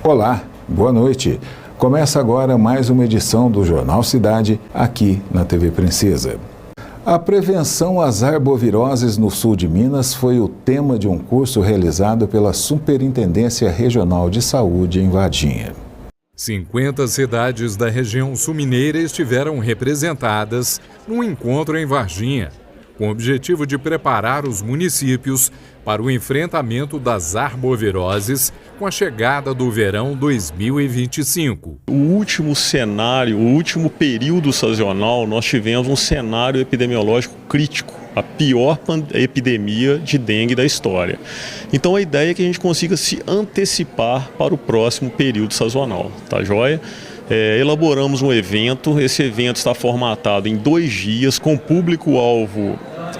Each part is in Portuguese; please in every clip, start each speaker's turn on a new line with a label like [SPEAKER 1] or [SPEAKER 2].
[SPEAKER 1] Olá, boa noite. Começa agora mais uma edição do Jornal Cidade, aqui na TV Princesa. A prevenção às arboviroses no sul de Minas foi o tema de um curso realizado pela Superintendência Regional de Saúde em Varginha.
[SPEAKER 2] 50 cidades da região sul-mineira estiveram representadas num encontro em Varginha, com o objetivo de preparar os municípios para o enfrentamento das arboviroses com a chegada do verão 2025.
[SPEAKER 3] O último cenário, o último período sazonal, nós tivemos um cenário epidemiológico crítico, a pior epidemia de dengue da história. Então a ideia é que a gente consiga se antecipar para o próximo período sazonal, tá joia? Elaboramos um evento, esse evento está formatado em 2 dias, com público-alvo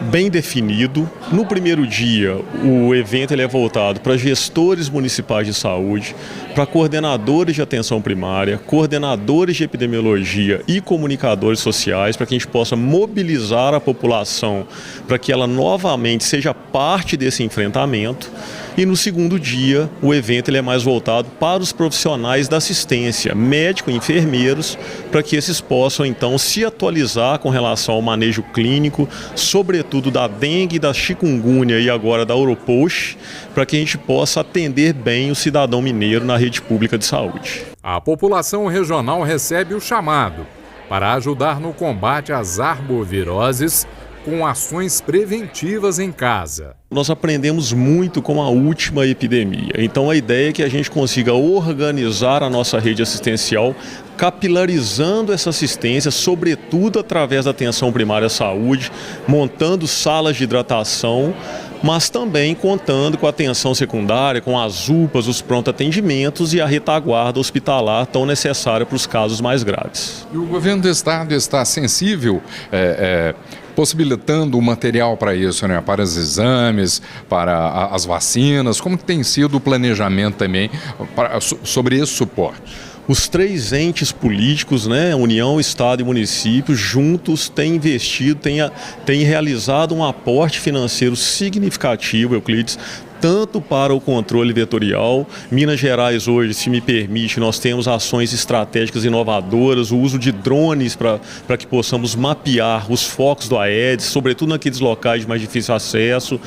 [SPEAKER 3] bem definido. No primeiro dia, o evento ele é voltado para gestores municipais de saúde, para coordenadores de atenção primária, coordenadores de epidemiologia e comunicadores sociais, para que a gente possa mobilizar a população para que ela novamente seja parte desse enfrentamento. E no segundo dia, o evento ele é mais voltado para os profissionais da assistência, médicos e enfermeiros, para que esses possam então se atualizar com relação ao manejo clínico, sobretudo da dengue, da chikungunya e agora da Oropox, para que a gente possa atender bem o cidadão mineiro na rede pública de saúde.
[SPEAKER 2] A população regional recebe o chamado para ajudar no combate às arboviroses com ações preventivas em casa.
[SPEAKER 3] Nós aprendemos muito com a última epidemia, então a ideia é que a gente consiga organizar a nossa rede assistencial, capilarizando essa assistência, sobretudo através da atenção primária à saúde, montando salas de hidratação, mas também contando com a atenção secundária, com as UPAs, os pronto-atendimentos e a retaguarda hospitalar tão necessária para os casos mais graves.
[SPEAKER 4] E o governo do estado está sensível, possibilitando o material para isso, né? Para os exames, para as vacinas. Como que tem sido o planejamento também sobre esse suporte?
[SPEAKER 3] Os 3 entes políticos, né, União, Estado e município, juntos têm investido, têm realizado um aporte financeiro significativo, Euclides, tanto para o controle vetorial. Minas Gerais hoje, se me permite, nós temos ações estratégicas inovadoras, o uso de drones para que possamos mapear os focos do Aedes, sobretudo naqueles locais de mais difícil acesso.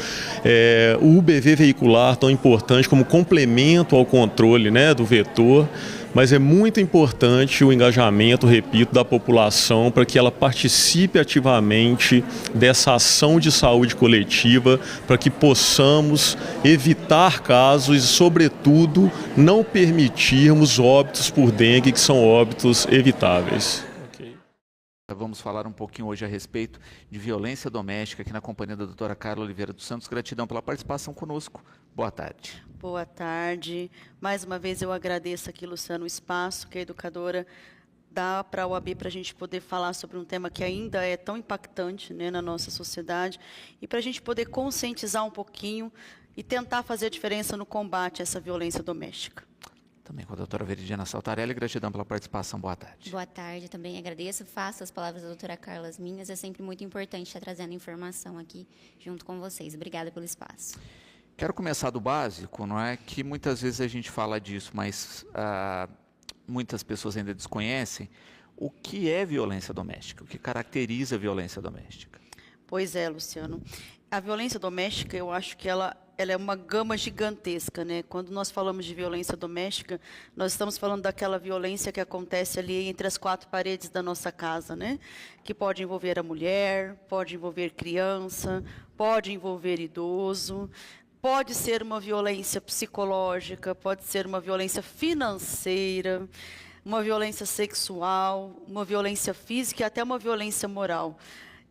[SPEAKER 3] O UBV veicular, tão importante como complemento ao controle, né, do vetor. Mas é muito importante o engajamento, repito, da população para que ela participe ativamente dessa ação de saúde coletiva, para que possamos evitar casos e, sobretudo, não permitirmos óbitos por dengue, que são óbitos evitáveis.
[SPEAKER 5] Vamos falar um pouquinho hoje a respeito de violência doméstica aqui na companhia da doutora Carla Oliveira dos Santos. Gratidão pela participação conosco. Boa tarde.
[SPEAKER 6] Boa tarde. Mais uma vez eu agradeço aqui, Luciano, o espaço que a educadora dá para a UAB para a gente poder falar sobre um tema que ainda é tão impactante, né, na nossa sociedade e para a gente poder conscientizar um pouquinho e tentar fazer a diferença no combate a essa violência doméstica.
[SPEAKER 5] Também com a doutora Veridiana Saltarelli, gratidão pela participação. Boa tarde.
[SPEAKER 7] Boa tarde, também agradeço. Faço as palavras da doutora Carla as minhas. É sempre muito importante estar trazendo informação aqui junto com vocês. Obrigada pelo espaço.
[SPEAKER 5] Quero começar do básico, não é? Que muitas vezes a gente fala disso, mas muitas pessoas ainda desconhecem o que é violência doméstica, o que caracteriza a violência doméstica.
[SPEAKER 6] Pois é, Luciano. A violência doméstica, eu acho que ela é uma gama gigantesca, né? Quando nós falamos de violência doméstica, nós estamos falando daquela violência que acontece ali entre as 4 paredes da nossa casa, né? Que pode envolver a mulher, pode envolver criança, pode envolver idoso, pode ser uma violência psicológica, pode ser uma violência financeira, uma violência sexual, uma violência física e até uma violência moral.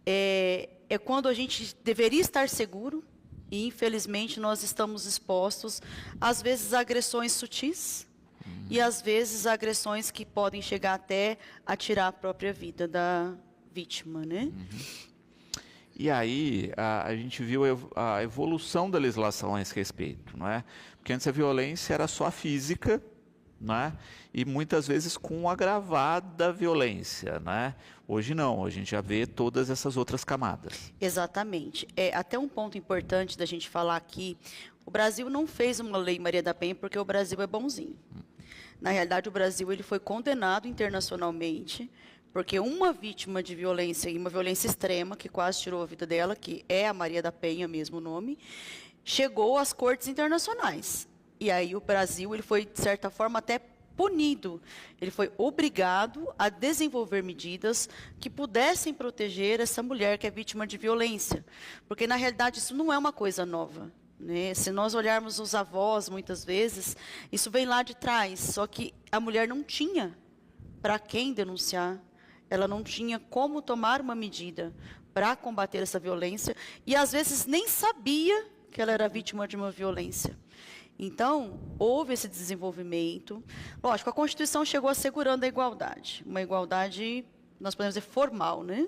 [SPEAKER 6] É quando a gente deveria estar seguro e, infelizmente, nós estamos expostos, às vezes, a agressões sutis e, às vezes, a agressões que podem chegar até a tirar a própria vida da vítima, né?
[SPEAKER 5] E aí, a gente viu a evolução da legislação a esse respeito, não é? Porque antes a violência era só física, não é? E muitas vezes com agravada violência, né? Hoje não, hoje a gente já vê todas essas outras camadas.
[SPEAKER 6] Exatamente. Até um ponto importante da gente falar aqui, o Brasil não fez uma lei Maria da Penha porque o Brasil é bonzinho. Na realidade, o Brasil ele foi condenado internacionalmente, porque uma vítima de violência, e uma violência extrema, que quase tirou a vida dela, que é a Maria da Penha, mesmo o nome, chegou às cortes internacionais. E aí o Brasil ele foi, de certa forma, até punido. Ele foi obrigado a desenvolver medidas que pudessem proteger essa mulher que é vítima de violência. Porque, na realidade, isso não é uma coisa nova, né? Se nós olharmos os avós, muitas vezes, isso vem lá de trás. Só que a mulher não tinha para quem denunciar. Ela não tinha como tomar uma medida para combater essa violência. E, às vezes, nem sabia que ela era vítima de uma violência. Então, houve esse desenvolvimento. Lógico, a Constituição chegou assegurando a igualdade. Uma igualdade, nós podemos dizer, formal, né?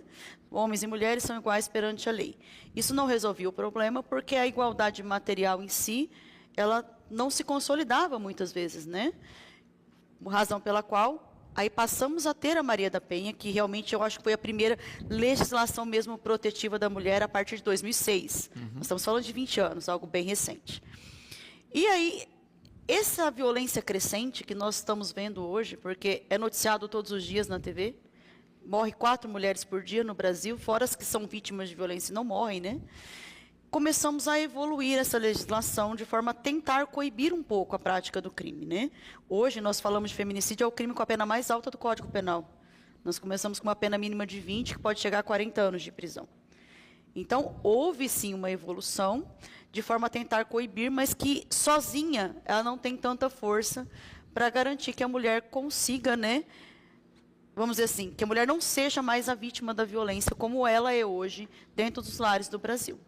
[SPEAKER 6] Homens e mulheres são iguais perante a lei. Isso não resolvia o problema, porque a igualdade material em si, ela não se consolidava muitas vezes, né? Razão pela qual, aí passamos a ter a Maria da Penha, que realmente eu acho que foi a primeira legislação mesmo protetiva da mulher a partir de 2006. Nós estamos falando de 20 anos, algo bem recente. E aí, essa violência crescente que nós estamos vendo hoje, porque é noticiado todos os dias na TV, morre 4 mulheres por dia no Brasil, fora as que são vítimas de violência e não morrem, né? Começamos a evoluir essa legislação de forma a tentar coibir um pouco a prática do crime, né? Hoje nós falamos de feminicídio, é o crime com a pena mais alta do Código Penal. Nós começamos com uma pena mínima de 20, que pode chegar a 40 anos de prisão. Então, houve sim uma evolução de forma a tentar coibir, mas que sozinha ela não tem tanta força para garantir que a mulher consiga, né? Vamos dizer assim, que a mulher não seja mais a vítima da violência como ela é hoje dentro dos lares do Brasil.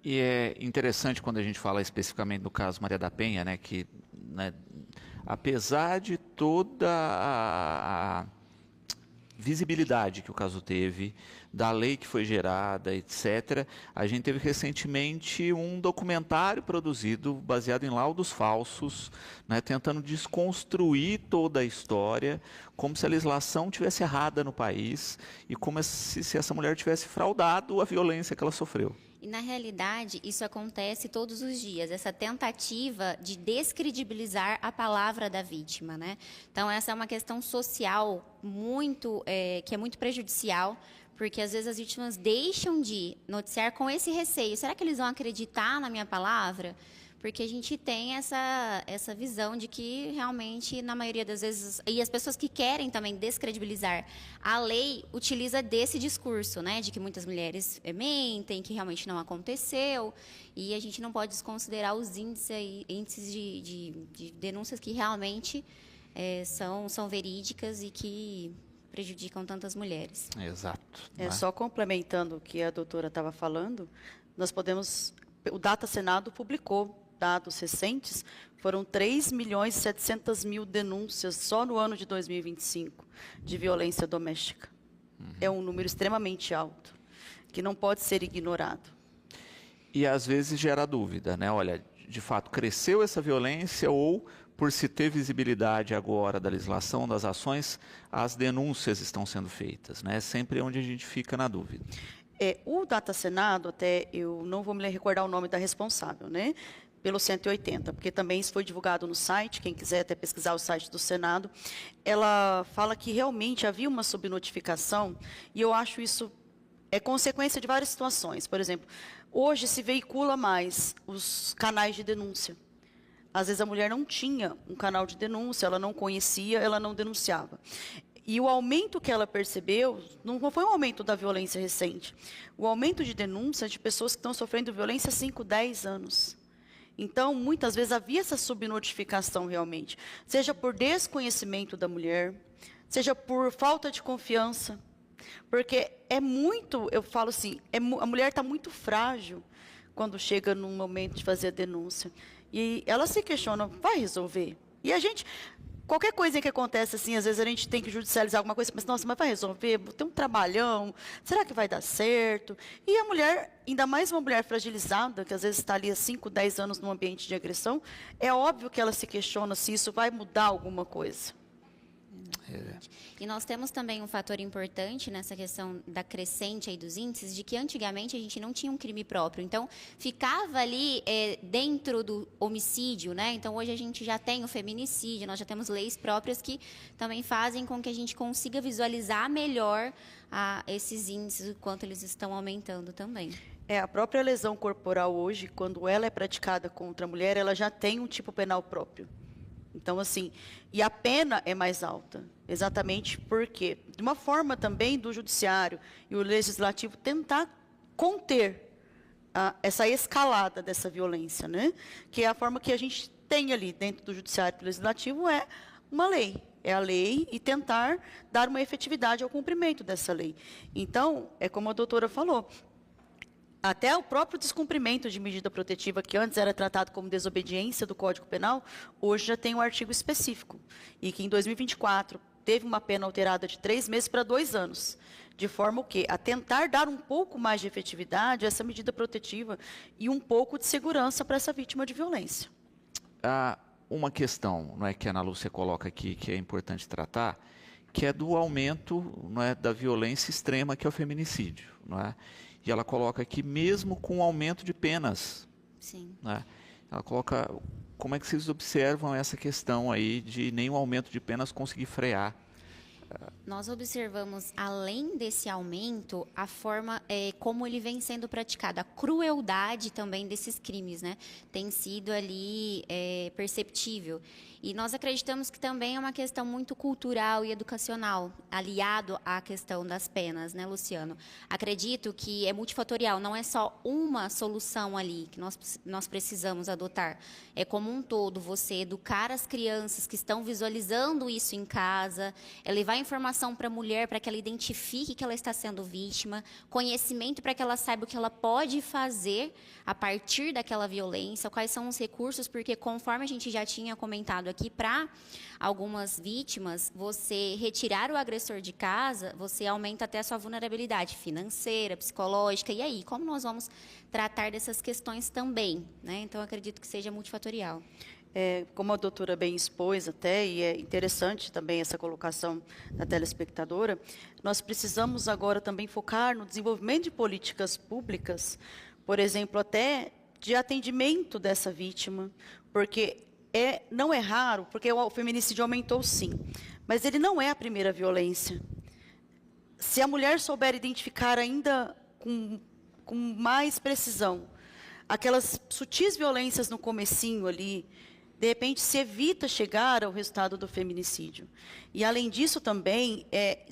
[SPEAKER 5] E é interessante quando a gente fala especificamente do caso Maria da Penha, né, que, né, apesar de toda a visibilidade que o caso teve, da lei que foi gerada, etc., a gente teve recentemente um documentário produzido baseado em laudos falsos, né, tentando desconstruir toda a história, como se a legislação tivesse errada no país e como se essa mulher tivesse fraudado a violência que ela sofreu.
[SPEAKER 7] E, na realidade, isso acontece todos os dias, essa tentativa de descredibilizar a palavra da vítima, né? Então, essa é uma questão social que é muito prejudicial, porque, às vezes, as vítimas deixam de noticiar com esse receio. Será que eles vão acreditar na minha palavra? Porque a gente tem essa visão de que realmente, na maioria das vezes, e as pessoas que querem também descredibilizar a lei, utiliza desse discurso, né, de que muitas mulheres mentem, que realmente não aconteceu, e a gente não pode desconsiderar os índices de denúncias que realmente são verídicas e que prejudicam tantas mulheres.
[SPEAKER 5] Exato.
[SPEAKER 6] Só complementando o que a doutora estava falando, nós podemos... O Data Senado publicou dados recentes, foram 3.700.000 denúncias só no ano de 2025 de violência doméstica. É um número extremamente alto, que não pode ser ignorado.
[SPEAKER 5] E às vezes gera dúvida, né? Olha, de fato, cresceu essa violência ou, por se ter visibilidade agora da legislação, das ações, as denúncias estão sendo feitas, né? Sempre onde a gente fica na dúvida.
[SPEAKER 6] O Data Senado, até eu não vou me recordar o nome da responsável, né? Pelo 180, porque também isso foi divulgado no site, quem quiser até pesquisar o site do Senado, ela fala que realmente havia uma subnotificação, e eu acho isso consequência de várias situações. Por exemplo, hoje se veicula mais os canais de denúncia. Às vezes a mulher não tinha um canal de denúncia, ela não conhecia, ela não denunciava. E o aumento que ela percebeu não foi um aumento da violência recente. O aumento de denúncia de pessoas que estão sofrendo violência há 5, 10 anos. Então, muitas vezes havia essa subnotificação realmente. Seja por desconhecimento da mulher, seja por falta de confiança. Porque eu falo assim, a mulher está muito frágil quando chega num momento de fazer a denúncia. E ela se questiona, vai resolver? E a gente... Qualquer coisa que acontece assim, às vezes a gente tem que judicializar alguma coisa, mas nossa, mas vai resolver? Tem um trabalhão, será que vai dar certo? E a mulher, ainda mais uma mulher fragilizada, que às vezes está ali há 5, 10 anos num ambiente de agressão, é óbvio que ela se questiona se isso vai mudar alguma coisa.
[SPEAKER 7] E nós temos também um fator importante nessa questão da crescente aí dos índices, de que antigamente a gente não tinha um crime próprio. Então, ficava ali dentro do homicídio, né? Então, hoje a gente já tem o feminicídio, nós já temos leis próprias que também fazem com que a gente consiga visualizar melhor esses índices, o quanto eles estão aumentando também.
[SPEAKER 6] A própria lesão corporal hoje, quando ela é praticada contra a mulher, ela já tem um tipo penal próprio. Então, assim, e a pena é mais alta, exatamente porque, de uma forma também do judiciário e o legislativo tentar conter essa escalada dessa violência, né? Que é a forma que a gente tem ali dentro do judiciário e do legislativo é uma lei. É a lei e tentar dar uma efetividade ao cumprimento dessa lei. Então, é como a doutora falou, até o próprio descumprimento de medida protetiva, que antes era tratado como desobediência do Código Penal, hoje já tem um artigo específico. E que em 2024 teve uma pena alterada de 3 meses para 2 anos. De forma o quê? A tentar dar um pouco mais de efetividade a essa medida protetiva e um pouco de segurança para essa vítima de violência.
[SPEAKER 5] Uma questão, não é, que a Ana Lúcia coloca aqui, que é importante tratar, que é do aumento, não é, da violência extrema, que é o feminicídio, não é? E ela coloca aqui, mesmo com o aumento de penas.
[SPEAKER 7] Sim.
[SPEAKER 5] Né? Ela coloca, como é que vocês observam essa questão aí de nenhum aumento de penas conseguir frear?
[SPEAKER 7] Nós observamos, além desse aumento, a forma como ele vem sendo praticado, a crueldade também desses crimes, né? Tem sido ali perceptível. E nós acreditamos que também é uma questão muito cultural e educacional, aliado à questão das penas, né, Luciano? Acredito que é multifatorial, não é só uma solução ali que nós precisamos adotar. É como um todo, você educar as crianças que estão visualizando isso em casa, levar informação para a mulher para que ela identifique que ela está sendo vítima, conhecimento para que ela saiba o que ela pode fazer a partir daquela violência, quais são os recursos, porque conforme a gente já tinha comentado aqui, para algumas vítimas, você retirar o agressor de casa, você aumenta até a sua vulnerabilidade financeira, psicológica, e aí, como nós vamos tratar dessas questões também, né? Então, eu acredito que seja multifatorial.
[SPEAKER 6] Como a doutora bem expôs até, e é interessante também essa colocação da telespectadora, nós precisamos agora também focar no desenvolvimento de políticas públicas, por exemplo, até de atendimento dessa vítima, porque não é raro, porque o feminicídio aumentou sim, mas ele não é a primeira violência. Se a mulher souber identificar ainda com mais precisão aquelas sutis violências no comecinho ali, de repente se evita chegar ao resultado do feminicídio. E além disso também é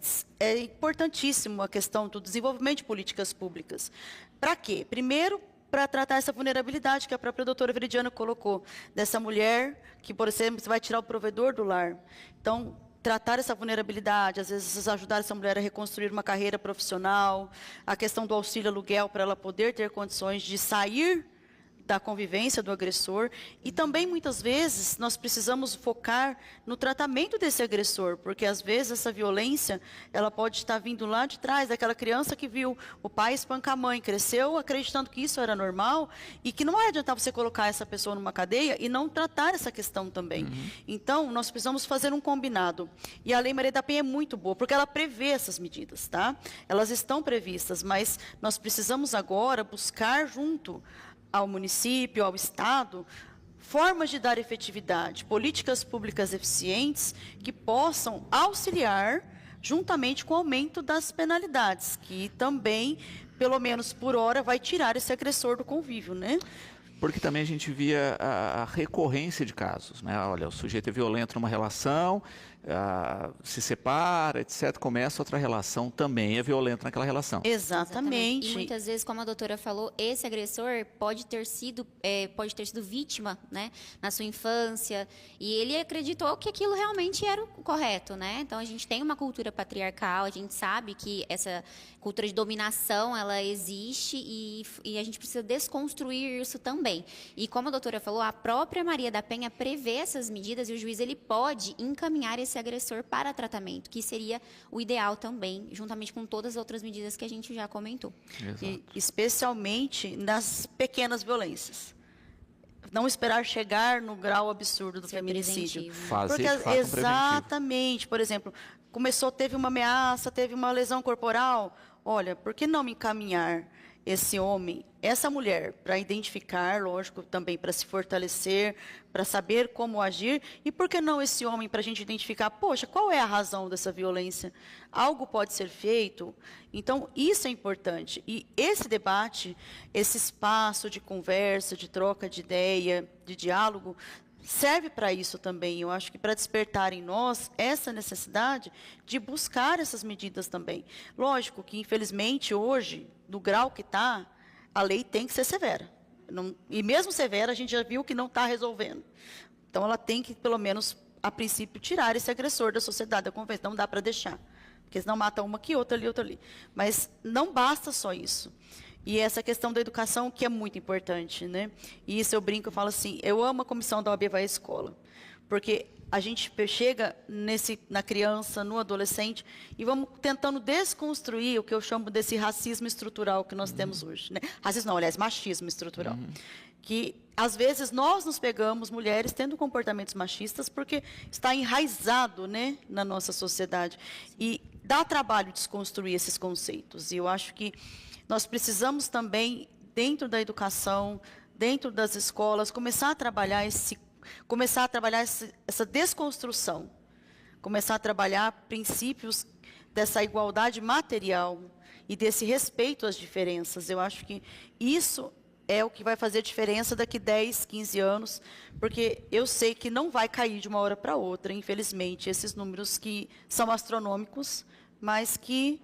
[SPEAKER 6] importantíssimo a questão do desenvolvimento de políticas públicas. Para quê? Primeiro, para tratar essa vulnerabilidade que a própria doutora Veridiana colocou, dessa mulher que, por exemplo, você vai tirar o provedor do lar. Então, tratar essa vulnerabilidade, às vezes ajudar essa mulher a reconstruir uma carreira profissional, a questão do auxílio aluguel para ela poder ter condições de sair da convivência do agressor, e também muitas vezes nós precisamos focar no tratamento desse agressor, porque às vezes essa violência ela pode estar vindo lá de trás, daquela criança que viu o pai espancar a mãe, cresceu acreditando que isso era normal, e que não vai adiantar você colocar essa pessoa numa cadeia e não tratar essa questão também. Então, nós precisamos fazer um combinado, e a Lei Maria da Penha é muito boa, porque ela prevê essas medidas, tá? Elas estão previstas, mas nós precisamos agora buscar junto ao município, ao Estado, formas de dar efetividade, políticas públicas eficientes que possam auxiliar juntamente com o aumento das penalidades, que também, pelo menos por hora, vai tirar esse agressor do convívio, né?
[SPEAKER 5] Porque também a gente via a recorrência de casos, né? Olha, o sujeito é violento numa relação, se separa, etc., começa outra relação, também é violento naquela relação.
[SPEAKER 6] Exatamente.
[SPEAKER 7] E muitas vezes, como a doutora falou, esse agressor pode ter sido vítima, né, na sua infância, e ele acreditou que aquilo realmente era o correto, né? Então, a gente tem uma cultura patriarcal, a gente sabe que essa cultura de dominação, ela existe, e a gente precisa desconstruir isso também. E como a doutora falou, a própria Maria da Penha prevê essas medidas, e o juiz ele pode encaminhar esse agressor para tratamento, que seria o ideal também, juntamente com todas as outras medidas que a gente já comentou.
[SPEAKER 6] E, especialmente nas pequenas violências. não esperar chegar no grau absurdo do feminicídio.
[SPEAKER 5] Fazer
[SPEAKER 6] Porque
[SPEAKER 5] de fato um
[SPEAKER 6] exatamente, por exemplo, teve uma ameaça, teve uma lesão corporal, olha, por que não me encaminhar esse homem, essa mulher, para identificar, lógico, também para se fortalecer, para saber como agir, e por que não esse homem para a gente identificar, poxa, qual é a razão dessa violência? Algo pode ser feito? Então, isso é importante. E esse debate, esse espaço de conversa, de troca de ideia, de diálogo, serve para isso também. Eu acho que para despertar em nós essa necessidade de buscar essas medidas também. Lógico que, infelizmente, hoje, no grau que está, a lei tem que ser severa. E mesmo severa, a gente já viu que não está resolvendo. Então, ela tem que, pelo menos, a princípio, tirar esse agressor da sociedade, da convenção. Não dá para deixar. Porque senão mata uma aqui, outra ali, outra ali. Mas não basta só isso. E essa questão da educação que é muito importante, né? E isso eu brinco, eu falo assim, eu amo a comissão da OAB Vai à Escola, porque a gente chega na criança, no adolescente, e vamos tentando desconstruir o que eu chamo desse racismo estrutural que nós temos hoje, né? Racismo não, aliás, machismo estrutural. Que, às vezes, nós nos pegamos, mulheres, tendo comportamentos machistas, porque está enraizado, né, na nossa sociedade. E dá trabalho desconstruir esses conceitos. E eu acho que nós precisamos também, dentro da educação, dentro das escolas, começar a trabalhar essa desconstrução, começar a trabalhar princípios dessa igualdade material e desse respeito às diferenças. Eu acho que isso é o que vai fazer diferença daqui 10, 15 anos, porque eu sei que não vai cair de uma hora para outra, infelizmente, esses números que são astronômicos, mas que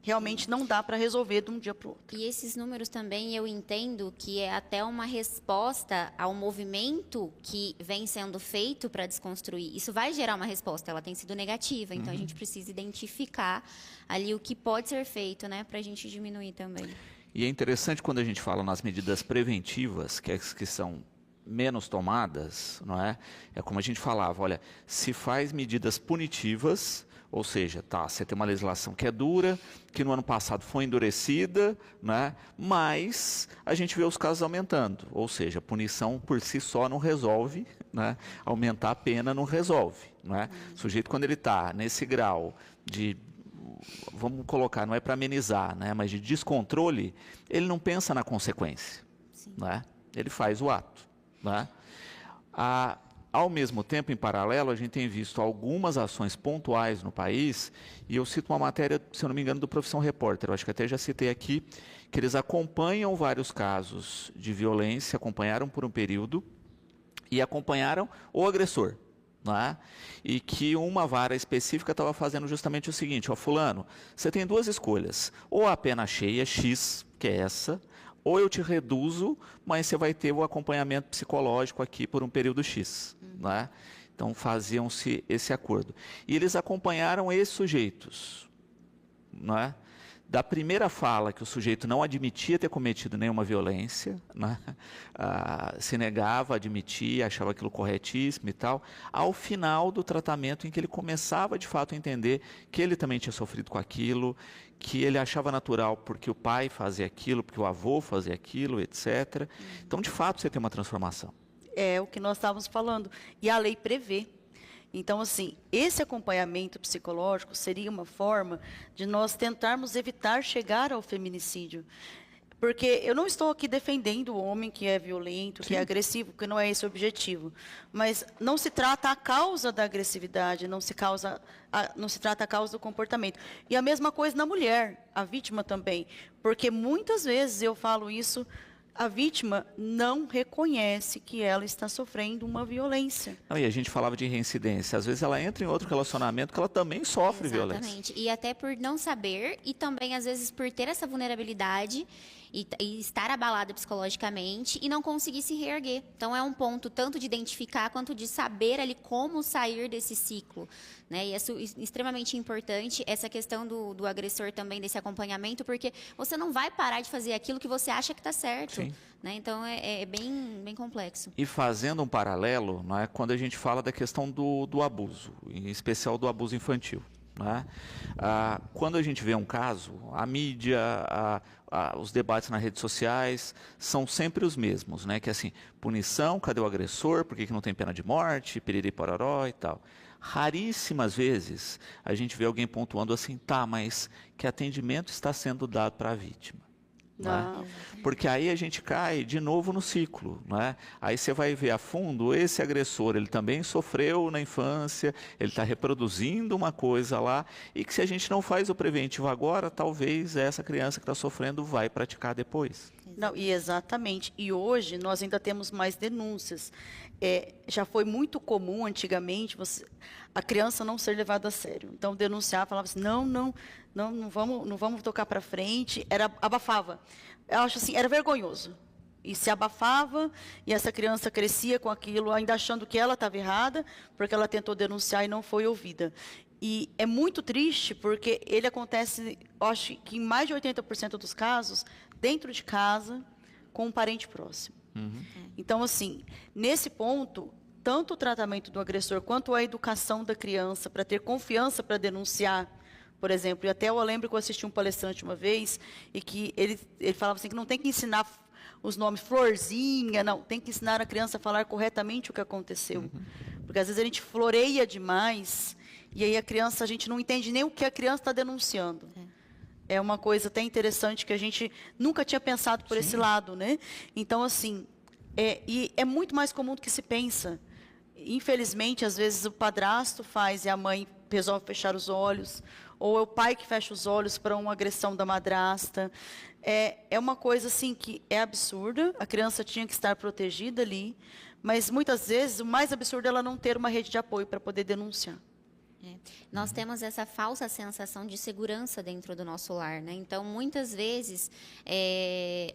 [SPEAKER 6] realmente não dá para resolver de um dia para o outro.
[SPEAKER 7] E esses números também eu entendo que é até uma resposta ao movimento que vem sendo feito para desconstruir. Isso vai gerar uma resposta, ela tem sido negativa, então a gente precisa identificar ali o que pode ser feito, né, para a gente diminuir também.
[SPEAKER 5] E é interessante quando a gente fala nas medidas preventivas, que são menos tomadas, não é? É como a gente falava, olha, se faz medidas punitivas, ou seja, tá, você tem uma legislação que é dura, que no ano passado foi endurecida, né? Mas a gente vê os casos aumentando, ou seja, a punição por si só não resolve, né? Aumentar a pena não resolve, né? O sujeito, quando ele está nesse grau de, vamos colocar, não é para amenizar, né? Mas de descontrole, ele não pensa na consequência, né? Ele faz o ato, né? Ao mesmo tempo, em paralelo, a gente tem visto algumas ações pontuais no país, e eu cito uma matéria, se eu não me engano, do Profissão Repórter, eu acho que até já citei aqui, que eles acompanham vários casos de violência, acompanharam por um período, e acompanharam o agressor, né? E que uma vara específica estava fazendo justamente o seguinte, ó, fulano, você tem duas escolhas, ou a pena cheia, X, que é essa, ou eu te reduzo, mas você vai ter o acompanhamento psicológico aqui por um período X. Né? Então faziam-se esse acordo. E eles acompanharam esses sujeitos. Né? Da primeira fala, que o sujeito não admitia ter cometido nenhuma violência, né? Se negava a admitir, achava aquilo corretíssimo e tal, ao final do tratamento em que ele começava de fato a entender que ele também tinha sofrido com aquilo, que ele achava natural porque o pai fazia aquilo, porque o avô fazia aquilo, etc. Então, de fato, você tem uma transformação.
[SPEAKER 6] É o que nós estávamos falando. E a lei prevê. Então, assim, esse acompanhamento psicológico seria uma forma de nós tentarmos evitar chegar ao feminicídio. Porque eu não estou aqui defendendo o homem que é violento, que é agressivo, porque não é esse o objetivo. Mas não se trata a causa da agressividade, não se trata a causa do comportamento. E a mesma coisa na mulher, a vítima também. Porque muitas vezes eu falo isso, a vítima não reconhece que ela está sofrendo uma violência.
[SPEAKER 5] Não, e a gente falava de reincidência. Às vezes ela entra em outro relacionamento que ela também sofre violência.
[SPEAKER 7] Exatamente. E até por não saber, e também às vezes por ter essa vulnerabilidade e estar abalada psicologicamente e não conseguir se reerguer. Então é um ponto tanto de identificar quanto de saber ali como sair desse ciclo. Né? E é extremamente importante essa questão do agressor também, desse acompanhamento, porque você não vai parar de fazer aquilo que você acha que está certo. Né? Então é bem complexo.
[SPEAKER 5] E fazendo um paralelo, não é, quando a gente fala da questão do abuso, em especial do abuso infantil. né? Quando a gente vê um caso, a mídia, os debates nas redes sociais são sempre os mesmos, né? Que é assim, punição, cadê o agressor, por que não tem pena de morte, piriri pororó e tal. Raríssimas vezes a gente vê alguém pontuando assim, tá, mas que atendimento está sendo dado para a vítima? Né? Porque aí a gente cai de novo no ciclo, né? Aí você vai ver a fundo, esse agressor, ele também sofreu na infância, ele está reproduzindo uma coisa lá, e que se a gente não faz o preventivo agora, talvez essa criança que está sofrendo vai praticar depois.
[SPEAKER 6] Não, e exatamente. E hoje nós ainda temos mais denúncias. Já foi muito comum antigamente a criança não ser levada a sério. Então denunciar, falava assim, não vamos tocar para frente. Abafava. Eu acho assim, era vergonhoso. E se abafava, e essa criança crescia com aquilo, ainda achando que ela estava errada, porque ela tentou denunciar e não foi ouvida. E é muito triste, porque ele acontece, acho que em mais de 80% dos casos, dentro de casa, com um parente próximo. Então, assim, nesse ponto, tanto o tratamento do agressor, quanto a educação da criança, para ter confiança para denunciar, por exemplo, e até eu lembro que eu assisti um palestrante uma vez, e que ele falava assim, que não tem que ensinar os nomes florzinha, não, tem que ensinar a criança a falar corretamente o que aconteceu. Porque às vezes a gente floreia demais, e aí a gente não entende nem o que a criança está denunciando. É uma coisa até interessante que a gente nunca tinha pensado por esse lado, né? Então, assim, e é muito mais comum do que se pensa. Infelizmente, às vezes o padrasto faz e a mãe resolve fechar os olhos, ou é o pai que fecha os olhos para uma agressão da madrasta. É uma coisa assim que é absurda, a criança tinha que estar protegida ali, mas muitas vezes o mais absurdo é ela não ter uma rede de apoio para poder denunciar.
[SPEAKER 7] Nós temos essa falsa sensação de segurança dentro do nosso lar, né? Então, muitas vezes,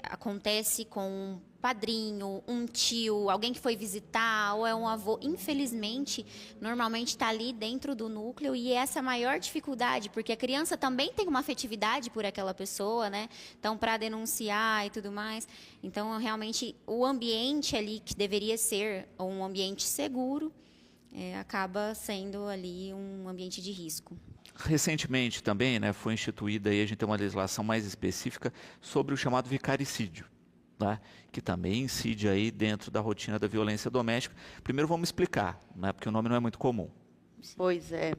[SPEAKER 7] acontece com um padrinho, um tio, alguém que foi visitar, ou é um avô. Infelizmente, normalmente está ali dentro do núcleo, e essa é a maior dificuldade, porque a criança também tem uma afetividade por aquela pessoa, né? Então, para denunciar e tudo mais. Então, realmente, o ambiente ali, que deveria ser um ambiente seguro, acaba sendo ali um ambiente de risco.
[SPEAKER 5] Recentemente também, né, foi instituída, aí a gente tem uma legislação mais específica sobre o chamado vicaricídio, né, que também incide aí dentro da rotina da violência doméstica. Primeiro vamos explicar, né, porque o nome não é muito comum.
[SPEAKER 6] Pois é.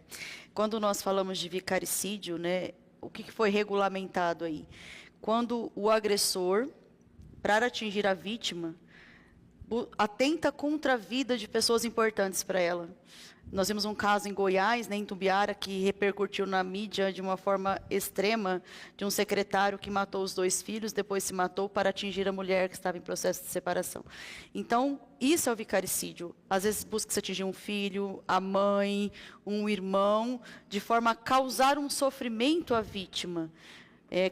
[SPEAKER 6] Quando nós falamos de vicaricídio, né, o que foi regulamentado aí? Quando o agressor, para atingir a vítima, atenta contra a vida de pessoas importantes para ela. Nós vimos um caso em Goiás, né, em Tumbiara, que repercutiu na mídia de uma forma extrema, de um secretário que matou os 2 filhos, depois se matou para atingir a mulher que estava em processo de separação. Então, isso é o vicaricídio. Às vezes busca-se atingir um filho, a mãe, um irmão, de forma a causar um sofrimento à vítima.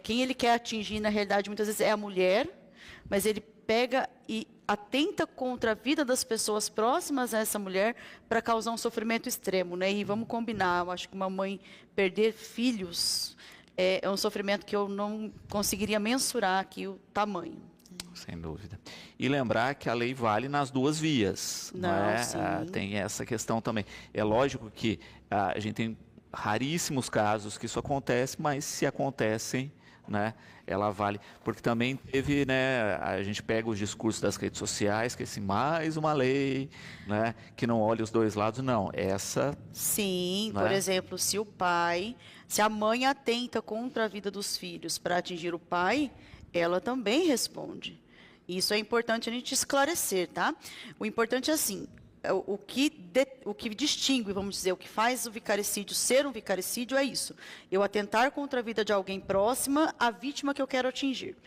[SPEAKER 6] Quem ele quer atingir, na realidade, muitas vezes é a mulher, mas ele pega e atenta contra a vida das pessoas próximas a essa mulher para causar um sofrimento extremo, né? E vamos combinar, eu acho que uma mãe perder filhos é um sofrimento que eu não conseguiria mensurar aqui o tamanho.
[SPEAKER 5] Sem dúvida. E lembrar que a lei vale nas 2 vias.
[SPEAKER 6] Não,
[SPEAKER 5] tem essa questão também. É lógico que a gente tem raríssimos casos que isso acontece, mas se acontecem, né, ela vale, porque também teve, né, a gente pega os discursos das redes sociais, que assim, mais uma lei, né, que não olha os 2 lados, não, essa...
[SPEAKER 6] Sim,
[SPEAKER 5] né?
[SPEAKER 6] Por exemplo, se a mãe atenta contra a vida dos filhos para atingir o pai, ela também responde. Isso é importante a gente esclarecer, tá? O importante é assim, o que distingue, vamos dizer, o que faz o vicaricídio ser um vicaricídio é isso. Eu atentar contra a vida de alguém próxima à vítima que eu quero atingir.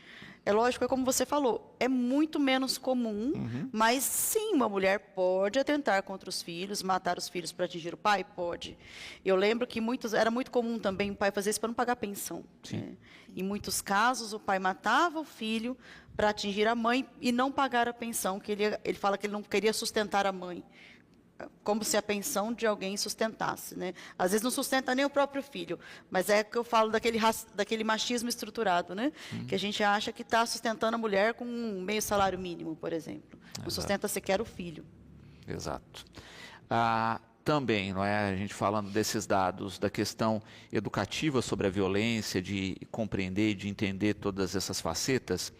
[SPEAKER 6] É lógico, é como você falou, é muito menos comum, mas sim, uma mulher pode atentar contra os filhos, matar os filhos para atingir o pai? Pode. Eu lembro que era muito comum também o pai fazer isso para não pagar pensão. Né? Em muitos casos, o pai matava o filho para atingir a mãe e não pagar a pensão, que ele fala que ele não queria sustentar a mãe, como se a pensão de alguém sustentasse, né? Às vezes não sustenta nem o próprio filho, mas é que eu falo daquele machismo estruturado, né? Que a gente acha que está sustentando a mulher com um meio salário mínimo, por exemplo. Não sustenta sequer o filho.
[SPEAKER 5] Exato. também, não é? A gente falando desses dados, da questão educativa sobre a violência, de compreender, de entender todas essas facetas,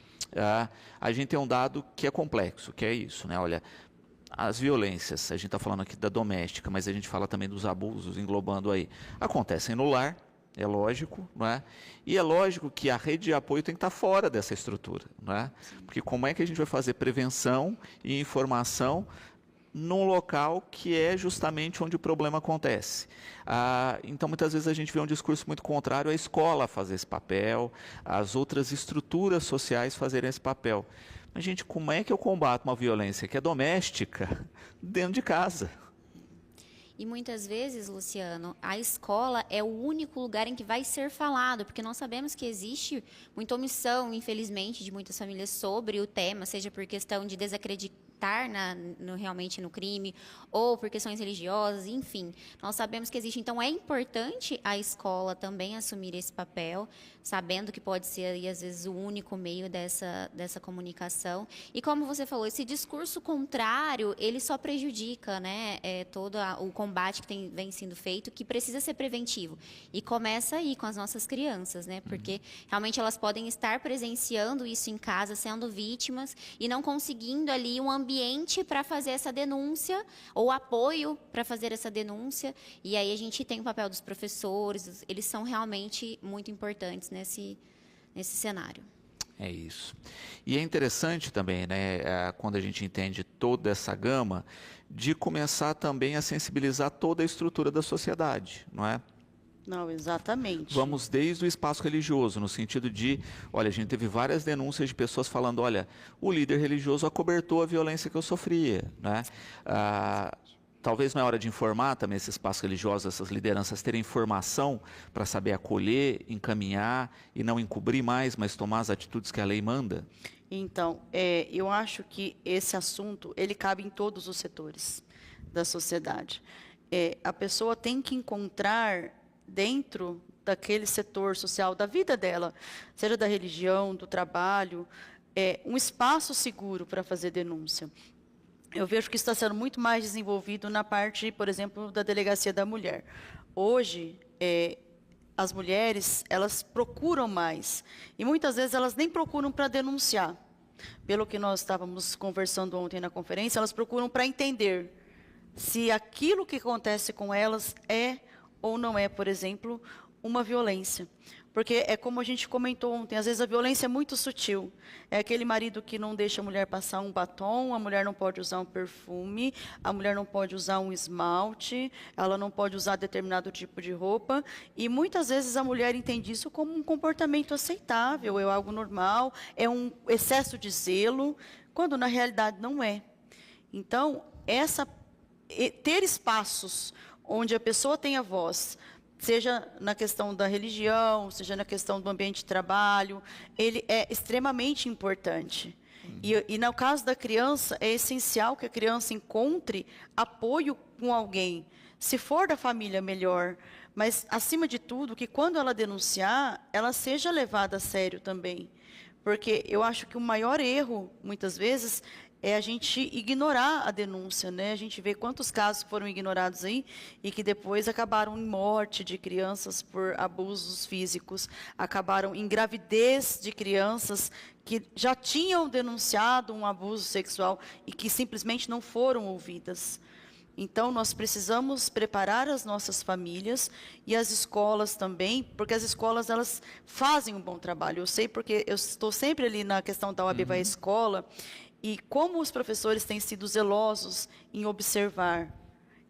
[SPEAKER 5] a gente tem um dado que é complexo, que é isso, né? Olha, as violências, a gente está falando aqui da doméstica, mas a gente fala também dos abusos, englobando aí, acontecem no lar, é lógico, não é? E é lógico que a rede de apoio tem que estar fora dessa estrutura, não é? Porque como é que a gente vai fazer prevenção e informação num local que é justamente onde o problema acontece? Então, muitas vezes a gente vê um discurso muito contrário à escola fazer esse papel, as outras estruturas sociais fazerem esse papel. Mas, gente, como é que eu combato uma violência que é doméstica dentro de casa?
[SPEAKER 7] E muitas vezes, Luciano, a escola é o único lugar em que vai ser falado, porque nós sabemos que existe muita omissão, infelizmente, de muitas famílias sobre o tema, seja por questão de desacreditar realmente no crime, ou por questões religiosas, enfim. Nós sabemos que existe. Então, é importante a escola também assumir esse papel, sabendo que pode ser, aí, às vezes, o único meio dessa comunicação. E, como você falou, esse discurso contrário, ele só prejudica, né, todo o combate que vem sendo feito, que precisa ser preventivo. E começa aí com as nossas crianças, né, porque realmente elas podem estar presenciando isso em casa, sendo vítimas, e não conseguindo ali um ambiente para fazer essa denúncia, ou apoio para fazer essa denúncia. E aí a gente tem o papel dos professores, eles são realmente muito importantes nesse cenário.
[SPEAKER 5] É isso. E é interessante também, né, quando a gente entende toda essa gama, de começar também a sensibilizar toda a estrutura da sociedade, não é?
[SPEAKER 6] Não, exatamente.
[SPEAKER 5] Vamos desde o espaço religioso, no sentido de, olha, a gente teve várias denúncias de pessoas falando, olha, o líder religioso acobertou a violência que eu sofria, né? Talvez não é hora de informar também esse espaço religioso, essas lideranças terem informação para saber acolher, encaminhar e não encobrir mais, mas tomar as atitudes que a lei manda?
[SPEAKER 6] Então, eu acho que esse assunto, ele cabe em todos os setores da sociedade. A pessoa tem que encontrar dentro daquele setor social da vida dela, seja da religião, do trabalho, um espaço seguro para fazer denúncia. Eu vejo que isso está sendo muito mais desenvolvido na parte, por exemplo, da delegacia da mulher. Hoje, as mulheres, elas procuram mais. E muitas vezes elas nem procuram para denunciar. Pelo que nós estávamos conversando ontem na conferência, elas procuram para entender se aquilo que acontece com elas é ou não é, por exemplo, uma violência. Porque é como a gente comentou ontem, às vezes a violência é muito sutil. É aquele marido que não deixa a mulher passar um batom, a mulher não pode usar um perfume, a mulher não pode usar um esmalte, ela não pode usar determinado tipo de roupa. E muitas vezes a mulher entende isso como um comportamento aceitável, é algo normal, é um excesso de zelo, quando na realidade não é. Então, ter espaços onde a pessoa tenha voz, seja na questão da religião, seja na questão do ambiente de trabalho, ele é extremamente importante. E no caso da criança, é essencial que a criança encontre apoio com alguém. Se for da família, melhor. Mas, acima de tudo, que quando ela denunciar, ela seja levada a sério também. Porque eu acho que o maior erro, muitas vezes, é a gente ignorar a denúncia, né? A gente vê quantos casos foram ignorados aí e que depois acabaram em morte de crianças por abusos físicos, acabaram em gravidez de crianças que já tinham denunciado um abuso sexual e que simplesmente não foram ouvidas. Então, nós precisamos preparar as nossas famílias e as escolas também, porque as escolas, elas fazem um bom trabalho. Eu sei porque eu estou sempre ali na questão da OAB Vai à Escola, e como os professores têm sido zelosos em observar,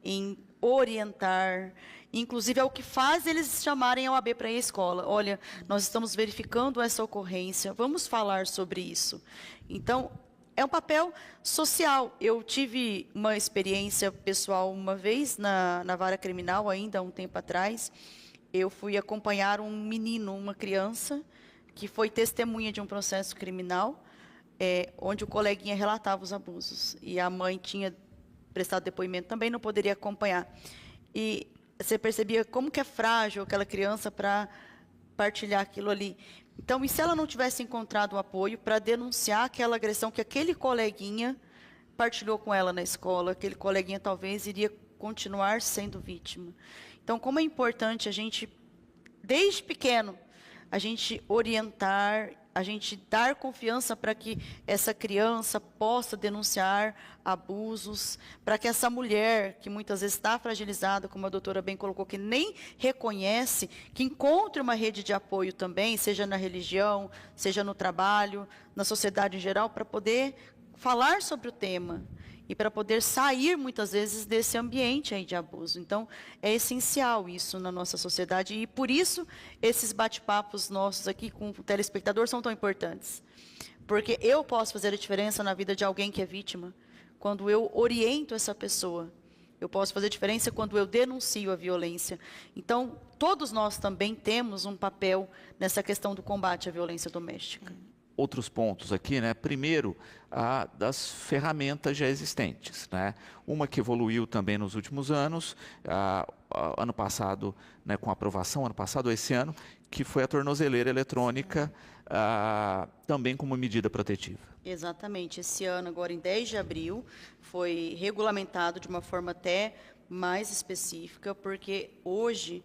[SPEAKER 6] em orientar, inclusive é o que faz eles chamarem a OAB para ir à escola. Olha, nós estamos verificando essa ocorrência, vamos falar sobre isso. Então, é um papel social. Eu tive uma experiência pessoal uma vez na vara criminal, ainda há um tempo atrás. Eu fui acompanhar um menino, uma criança, que foi testemunha de um processo criminal, onde o coleguinha relatava os abusos. E a mãe tinha prestado depoimento também, não poderia acompanhar. E você percebia como que é frágil aquela criança para partilhar aquilo ali. Então, e se ela não tivesse encontrado o apoio para denunciar aquela agressão que aquele coleguinha partilhou com ela na escola, aquele coleguinha talvez iria continuar sendo vítima. Então, como é importante a gente, desde pequeno, a gente orientar, a gente dar confiança para que essa criança possa denunciar abusos, para que essa mulher, que muitas vezes está fragilizada, como a doutora bem colocou, que nem reconhece, que encontre uma rede de apoio também, seja na religião, seja no trabalho, na sociedade em geral, para poder falar sobre o tema e para poder sair, muitas vezes, desse ambiente aí de abuso. Então, é essencial isso na nossa sociedade e, por isso, esses bate-papos nossos aqui com o telespectador são tão importantes. Porque eu posso fazer a diferença na vida de alguém que é vítima, quando eu oriento essa pessoa. Eu posso fazer a diferença quando eu denuncio a violência. Então, todos nós também temos um papel nessa questão do combate à violência doméstica.
[SPEAKER 5] Outros pontos aqui, né? Primeiro, das ferramentas já existentes, né? Uma que evoluiu também nos últimos anos, ano passado, né, com aprovação, ano passado ou esse ano, que foi a tornozeleira eletrônica, também como medida protetiva.
[SPEAKER 6] Exatamente. Esse ano, agora em 10 de abril, foi regulamentado de uma forma até mais específica, porque hoje,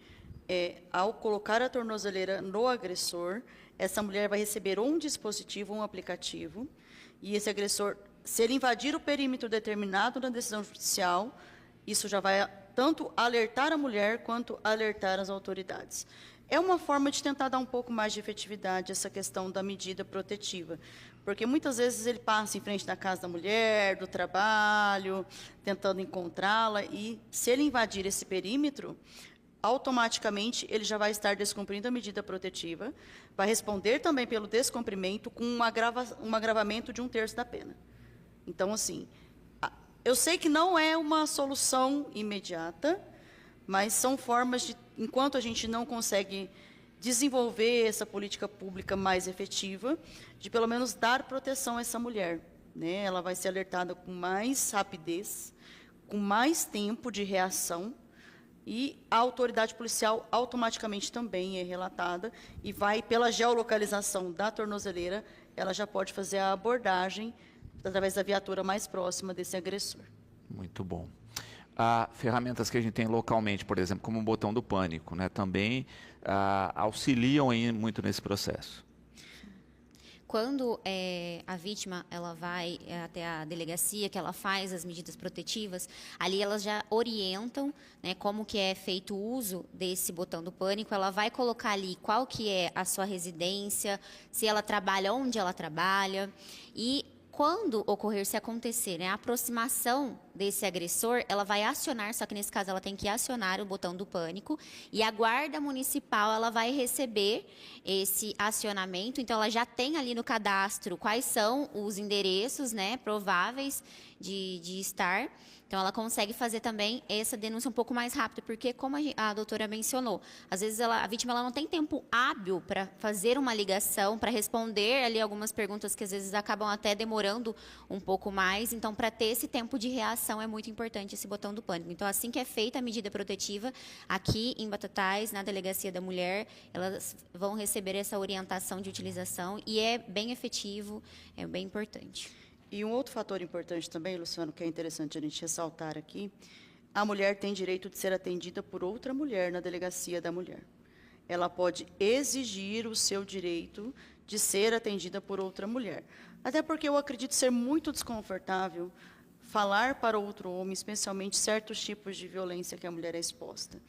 [SPEAKER 6] ao colocar a tornozeleira no agressor, essa mulher vai receber um dispositivo, um aplicativo, e esse agressor, se ele invadir o perímetro determinado na decisão judicial, isso já vai tanto alertar a mulher quanto alertar as autoridades. É uma forma de tentar dar um pouco mais de efetividade a essa questão da medida protetiva, porque muitas vezes ele passa em frente da casa da mulher, do trabalho, tentando encontrá-la, e se ele invadir esse perímetro, automaticamente ele já vai estar descumprindo a medida protetiva, vai responder também pelo descumprimento com um agravamento de 1/3 da pena. Então, assim, eu sei que não é uma solução imediata, mas são formas de, enquanto a gente não consegue desenvolver essa política pública mais efetiva, de pelo menos dar proteção a essa mulher, né? Ela vai ser alertada com mais rapidez, com mais tempo de reação, e a autoridade policial automaticamente também é relatada e vai, pela geolocalização da tornozeleira, ela já pode fazer a abordagem através da viatura mais próxima desse agressor.
[SPEAKER 5] Muito bom. Ferramentas que a gente tem localmente, por exemplo, como o botão do pânico, né, também auxiliam muito nesse processo.
[SPEAKER 7] Quando a vítima ela vai até a delegacia, que ela faz as medidas protetivas, ali elas já orientam, né, como que é feito o uso desse botão do pânico. Ela vai colocar ali qual que é a sua residência, se ela trabalha, onde ela trabalha, e quando ocorrer, se acontecer, né, a aproximação desse agressor, ela vai acionar, só que nesse caso ela tem que acionar o botão do pânico, e a guarda municipal ela vai receber esse acionamento, então ela já tem ali no cadastro quais são os endereços, né, prováveis de estar. Então, ela consegue fazer também essa denúncia um pouco mais rápido, porque, como a doutora mencionou, às vezes a vítima ela não tem tempo hábil para fazer uma ligação, para responder ali algumas perguntas que às vezes acabam até demorando um pouco mais. Então, para ter esse tempo de reação, é muito importante esse botão do pânico. Então, assim que é feita a medida protetiva, aqui em Batatais, na Delegacia da Mulher, elas vão receber essa orientação de utilização e é bem efetivo, é bem importante.
[SPEAKER 6] E um outro fator importante também, Luciano, que é interessante a gente ressaltar aqui, a mulher tem direito de ser atendida por outra mulher na Delegacia da Mulher. Ela pode exigir o seu direito de ser atendida por outra mulher. Até porque eu acredito ser muito desconfortável falar para outro homem, especialmente certos tipos de violência que a mulher é exposta.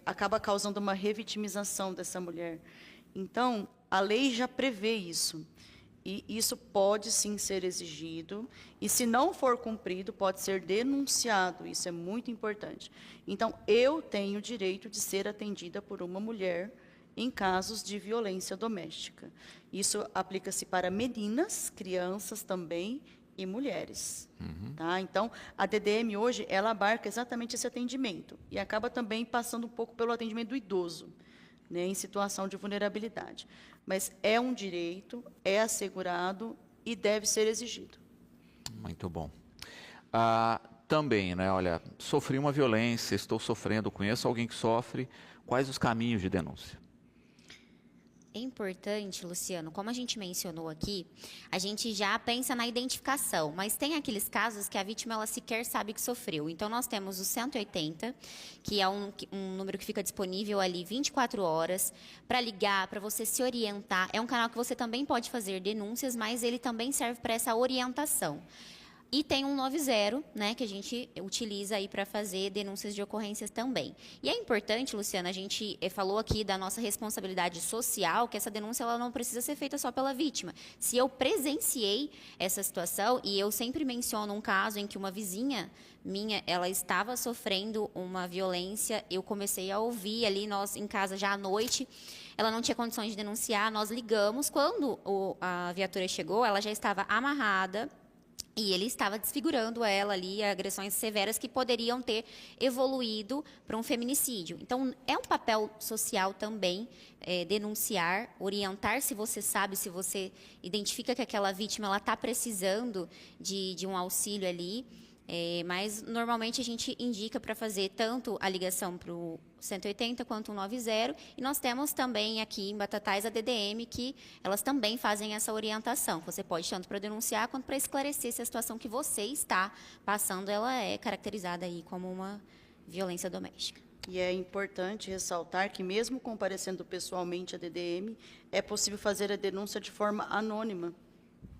[SPEAKER 6] Acaba causando uma revitimização dessa mulher. Então, a lei já prevê isso. E isso pode sim ser exigido, e se não for cumprido, pode ser denunciado, isso é muito importante. Então, eu tenho o direito de ser atendida por uma mulher em casos de violência doméstica. Isso aplica-se para meninas, crianças também e mulheres. Tá? Então, a DDM hoje, ela abarca exatamente esse atendimento, e acaba também passando um pouco pelo atendimento do idoso, né, em situação de vulnerabilidade. Mas é um direito, é assegurado e deve ser exigido.
[SPEAKER 5] Muito bom. Também, né, olha, sofri uma violência, estou sofrendo, conheço alguém que sofre, quais os caminhos de denúncia?
[SPEAKER 7] É importante, Luciano, como a gente mencionou aqui, a gente já pensa na identificação, mas tem aqueles casos que a vítima ela sequer sabe que sofreu. Então, nós temos o 180, que é um número que fica disponível ali 24 horas, para ligar, para você se orientar. É um canal que você também pode fazer denúncias, mas ele também serve para essa orientação. E tem um 90, né, que a gente utiliza aí para fazer denúncias de ocorrências também. E é importante, Luciana, a gente falou aqui da nossa responsabilidade social, que essa denúncia ela não precisa ser feita só pela vítima. Se eu presenciei essa situação, e eu sempre menciono um caso em que uma vizinha minha, ela estava sofrendo uma violência, eu comecei a ouvir ali, nós em casa já à noite, ela não tinha condições de denunciar, nós ligamos, quando a viatura chegou, ela já estava amarrada, e ele estava desfigurando ela ali, agressões severas que poderiam ter evoluído para um feminicídio. Então, é um papel social também denunciar, orientar se você sabe, se você identifica que aquela vítima está precisando de um auxílio ali. Mas, normalmente, a gente indica para fazer tanto a ligação para o 180 quanto o 90, e nós temos também aqui em Batatais a DDM, que elas também fazem essa orientação. Você pode tanto para denunciar quanto para esclarecer se a situação que você está passando ela é caracterizada aí como uma violência doméstica.
[SPEAKER 6] E é importante ressaltar que, mesmo comparecendo pessoalmente à DDM, é possível fazer a denúncia de forma anônima.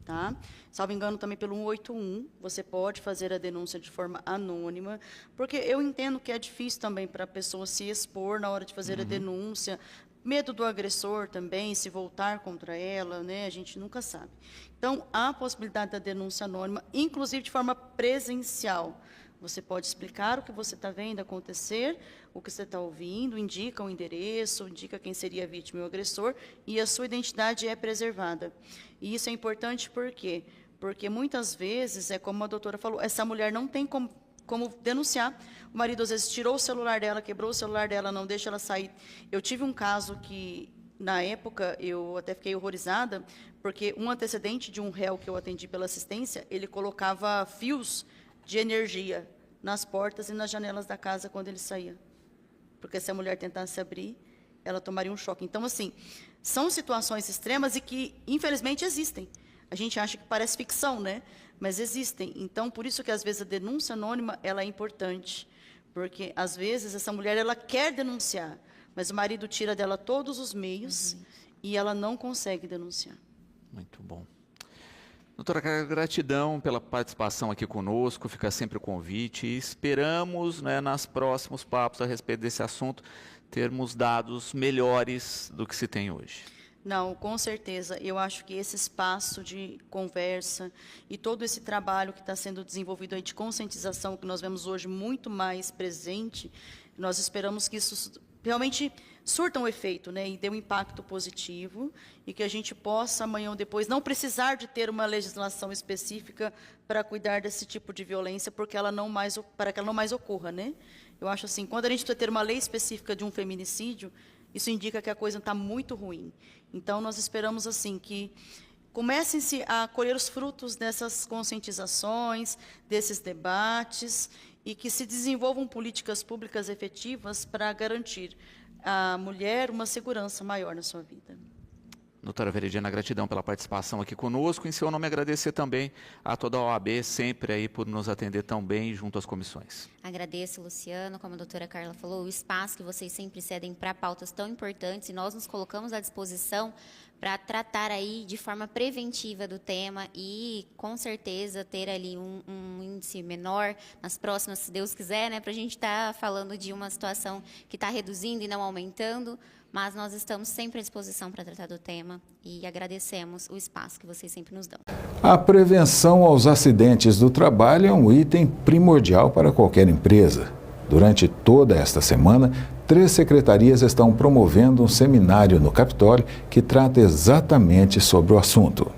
[SPEAKER 6] Tá? Salvo engano, também pelo 181, você pode fazer a denúncia de forma anônima, porque eu entendo que é difícil também para a pessoa se expor na hora de fazer a denúncia, medo do agressor também, se voltar contra ela, né? A gente nunca sabe. Então, há a possibilidade da denúncia anônima, inclusive de forma presencial. Você pode explicar o que você está vendo acontecer, o que você está ouvindo, indica o endereço, indica quem seria a vítima e o agressor, e a sua identidade é preservada. E isso é importante por quê? Porque muitas vezes, é como a doutora falou, essa mulher não tem como denunciar. O marido, às vezes, tirou o celular dela, quebrou o celular dela, não deixa ela sair. Eu tive um caso que, na época, eu até fiquei horrorizada, porque um antecedente de um réu que eu atendi pela assistência, ele colocava fios de energia nas portas e nas janelas da casa quando ele saía. Porque se a mulher tentasse abrir, ela tomaria um choque. Então, assim, são situações extremas e que, infelizmente, existem. A gente acha que parece ficção, né? Mas existem. Então, por isso que, às vezes, a denúncia anônima ela é importante. Porque, às vezes, essa mulher ela quer denunciar, mas o marido tira dela todos os meios e ela não consegue denunciar.
[SPEAKER 5] Muito bom. Doutora, gratidão pela participação aqui conosco, fica sempre o convite e esperamos, né, nos próximos papos a respeito desse assunto, termos dados melhores do que se tem hoje.
[SPEAKER 6] Não, com certeza. Eu acho que esse espaço de conversa e todo esse trabalho que está sendo desenvolvido aí de conscientização, que nós vemos hoje muito mais presente, nós esperamos que isso realmente surta um efeito, né, e dê um impacto positivo, e que a gente possa, amanhã ou depois, não precisar de ter uma legislação específica para cuidar desse tipo de violência, porque ela não mais, para que ela não mais ocorra, né? Eu acho assim, quando a gente precisa ter uma lei específica de um feminicídio, isso indica que a coisa está muito ruim. Então, nós esperamos assim que comecem-se a colher os frutos dessas conscientizações, desses debates, e que se desenvolvam políticas públicas efetivas para garantir à mulher uma segurança maior na sua vida.
[SPEAKER 5] Doutora Veridiana, gratidão pela participação aqui conosco. Em seu nome, agradecer também a toda a OAB, sempre aí por nos atender tão bem junto às comissões.
[SPEAKER 7] Agradeço, Luciano, como a doutora Carla falou, o espaço que vocês sempre cedem para pautas tão importantes, e nós nos colocamos à disposição para tratar aí de forma preventiva do tema e, com certeza, ter ali um índice menor nas próximas, se Deus quiser, né, para a gente estar falando de uma situação que está reduzindo e não aumentando, mas nós estamos sempre à disposição para tratar do tema e agradecemos o espaço que vocês sempre nos dão.
[SPEAKER 1] A prevenção aos acidentes do trabalho é um item primordial para qualquer empresa. Durante toda esta semana, 3 secretarias estão promovendo um seminário no Capitólio que trata exatamente sobre o assunto.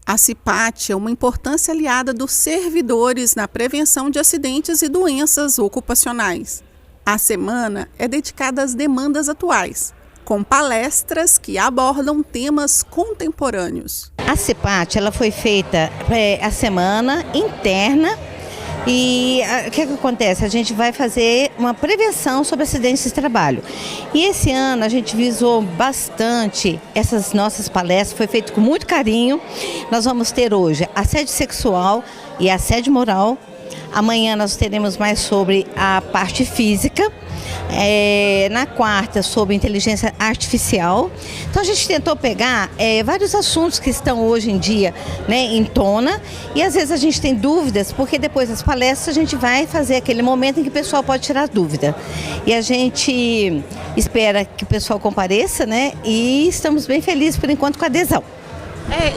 [SPEAKER 8] A CIPAT é uma importante aliada dos servidores na prevenção de acidentes e doenças ocupacionais. A semana é dedicada às demandas atuais, com palestras que abordam temas contemporâneos.
[SPEAKER 9] A CIPAT ela foi feita a semana interna E o que acontece? A gente vai fazer uma prevenção sobre acidentes de trabalho. E esse ano a gente visou bastante essas nossas palestras, foi feito com muito carinho. Nós vamos ter hoje assédio sexual e assédio moral. Amanhã nós teremos mais sobre a parte física. Na quarta, sobre inteligência artificial. Então a gente tentou pegar vários assuntos que estão hoje em dia, né, em tona, e às vezes a gente tem dúvidas, porque depois das palestras a gente vai fazer aquele momento em que o pessoal pode tirar dúvida. E a gente espera que o pessoal compareça, né, e estamos bem felizes por enquanto com a adesão.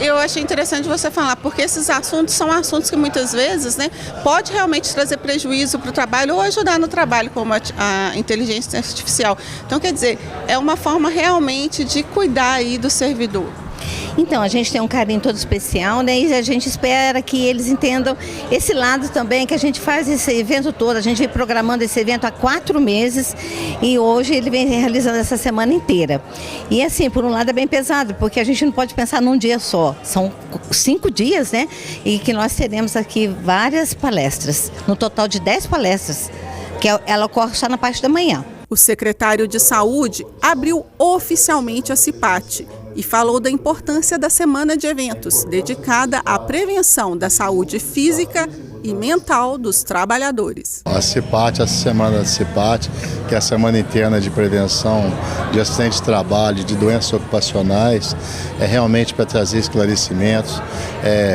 [SPEAKER 8] Eu achei interessante você falar, porque esses assuntos são assuntos que muitas vezes, né, pode realmente trazer prejuízo para o trabalho ou ajudar no trabalho, como a inteligência artificial. Então, quer dizer, é uma forma realmente de cuidar aí do servidor.
[SPEAKER 9] Então, a gente tem um carinho todo especial, né? E a gente espera que eles entendam esse lado também, que a gente faz esse evento todo. A gente vem programando esse evento há 4 meses e hoje ele vem realizando essa semana inteira. E assim, por um lado é bem pesado, porque a gente não pode pensar num dia só. São 5 dias, né? E que nós teremos aqui várias palestras, no total de 10 palestras, que ela ocorre só na parte da manhã.
[SPEAKER 8] O secretário de Saúde abriu oficialmente a CIPAT e falou da importância da semana de eventos, dedicada à prevenção da saúde física e mental dos trabalhadores.
[SPEAKER 10] A CIPAT, essa semana da CIPAT, que é a Semana Interna de Prevenção de Acidentes de Trabalho, de Doenças Ocupacionais, é realmente para trazer esclarecimentos,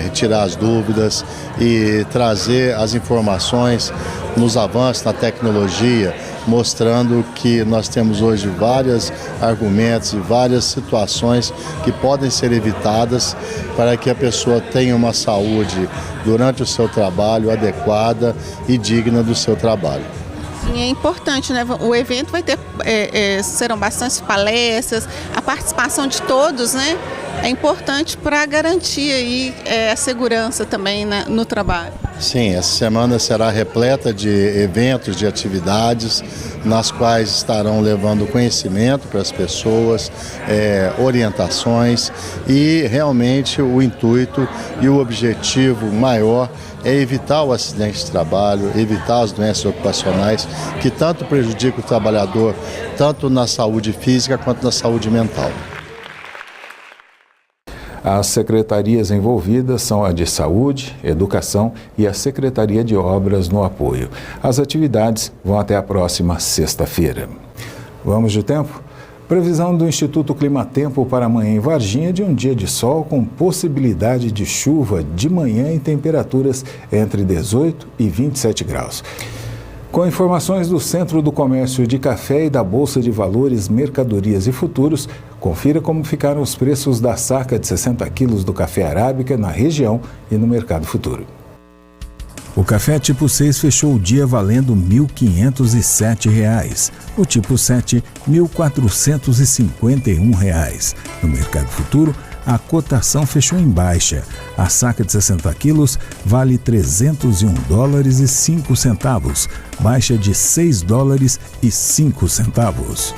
[SPEAKER 10] retirar as dúvidas e trazer as informações nos avanços na tecnologia, mostrando que nós temos hoje vários argumentos e várias situações que podem ser evitadas para que a pessoa tenha uma saúde durante o seu trabalho adequada e digna do seu trabalho.
[SPEAKER 8] Sim, é importante, né? O evento vai ter, serão bastantes palestras, a participação de todos, né? É importante para garantir aí, a segurança também, né, no trabalho.
[SPEAKER 10] Sim, essa semana será repleta de eventos, de atividades, nas quais estarão levando conhecimento para as pessoas, orientações, e realmente o intuito e o objetivo maior é evitar o acidente de trabalho, evitar as doenças ocupacionais que tanto prejudicam o trabalhador, tanto na saúde física quanto na saúde mental.
[SPEAKER 1] As secretarias envolvidas são a de Saúde, Educação e a Secretaria de Obras no apoio. As atividades vão até a próxima sexta-feira. Vamos de tempo? Previsão do Instituto Climatempo para amanhã em Varginha de um dia de sol com possibilidade de chuva de manhã em temperaturas entre 18 e 27 graus. Com informações do Centro do Comércio de Café e da Bolsa de Valores, Mercadorias e Futuros, confira como ficaram os preços da saca de 60 quilos do café arábica na região e no Mercado Futuro. O café tipo 6 fechou o dia valendo R$ 1.507. O tipo 7, R$ 1.451. No Mercado Futuro, a cotação fechou em baixa. A saca de 60 quilos vale $301,05, baixa de $6,05.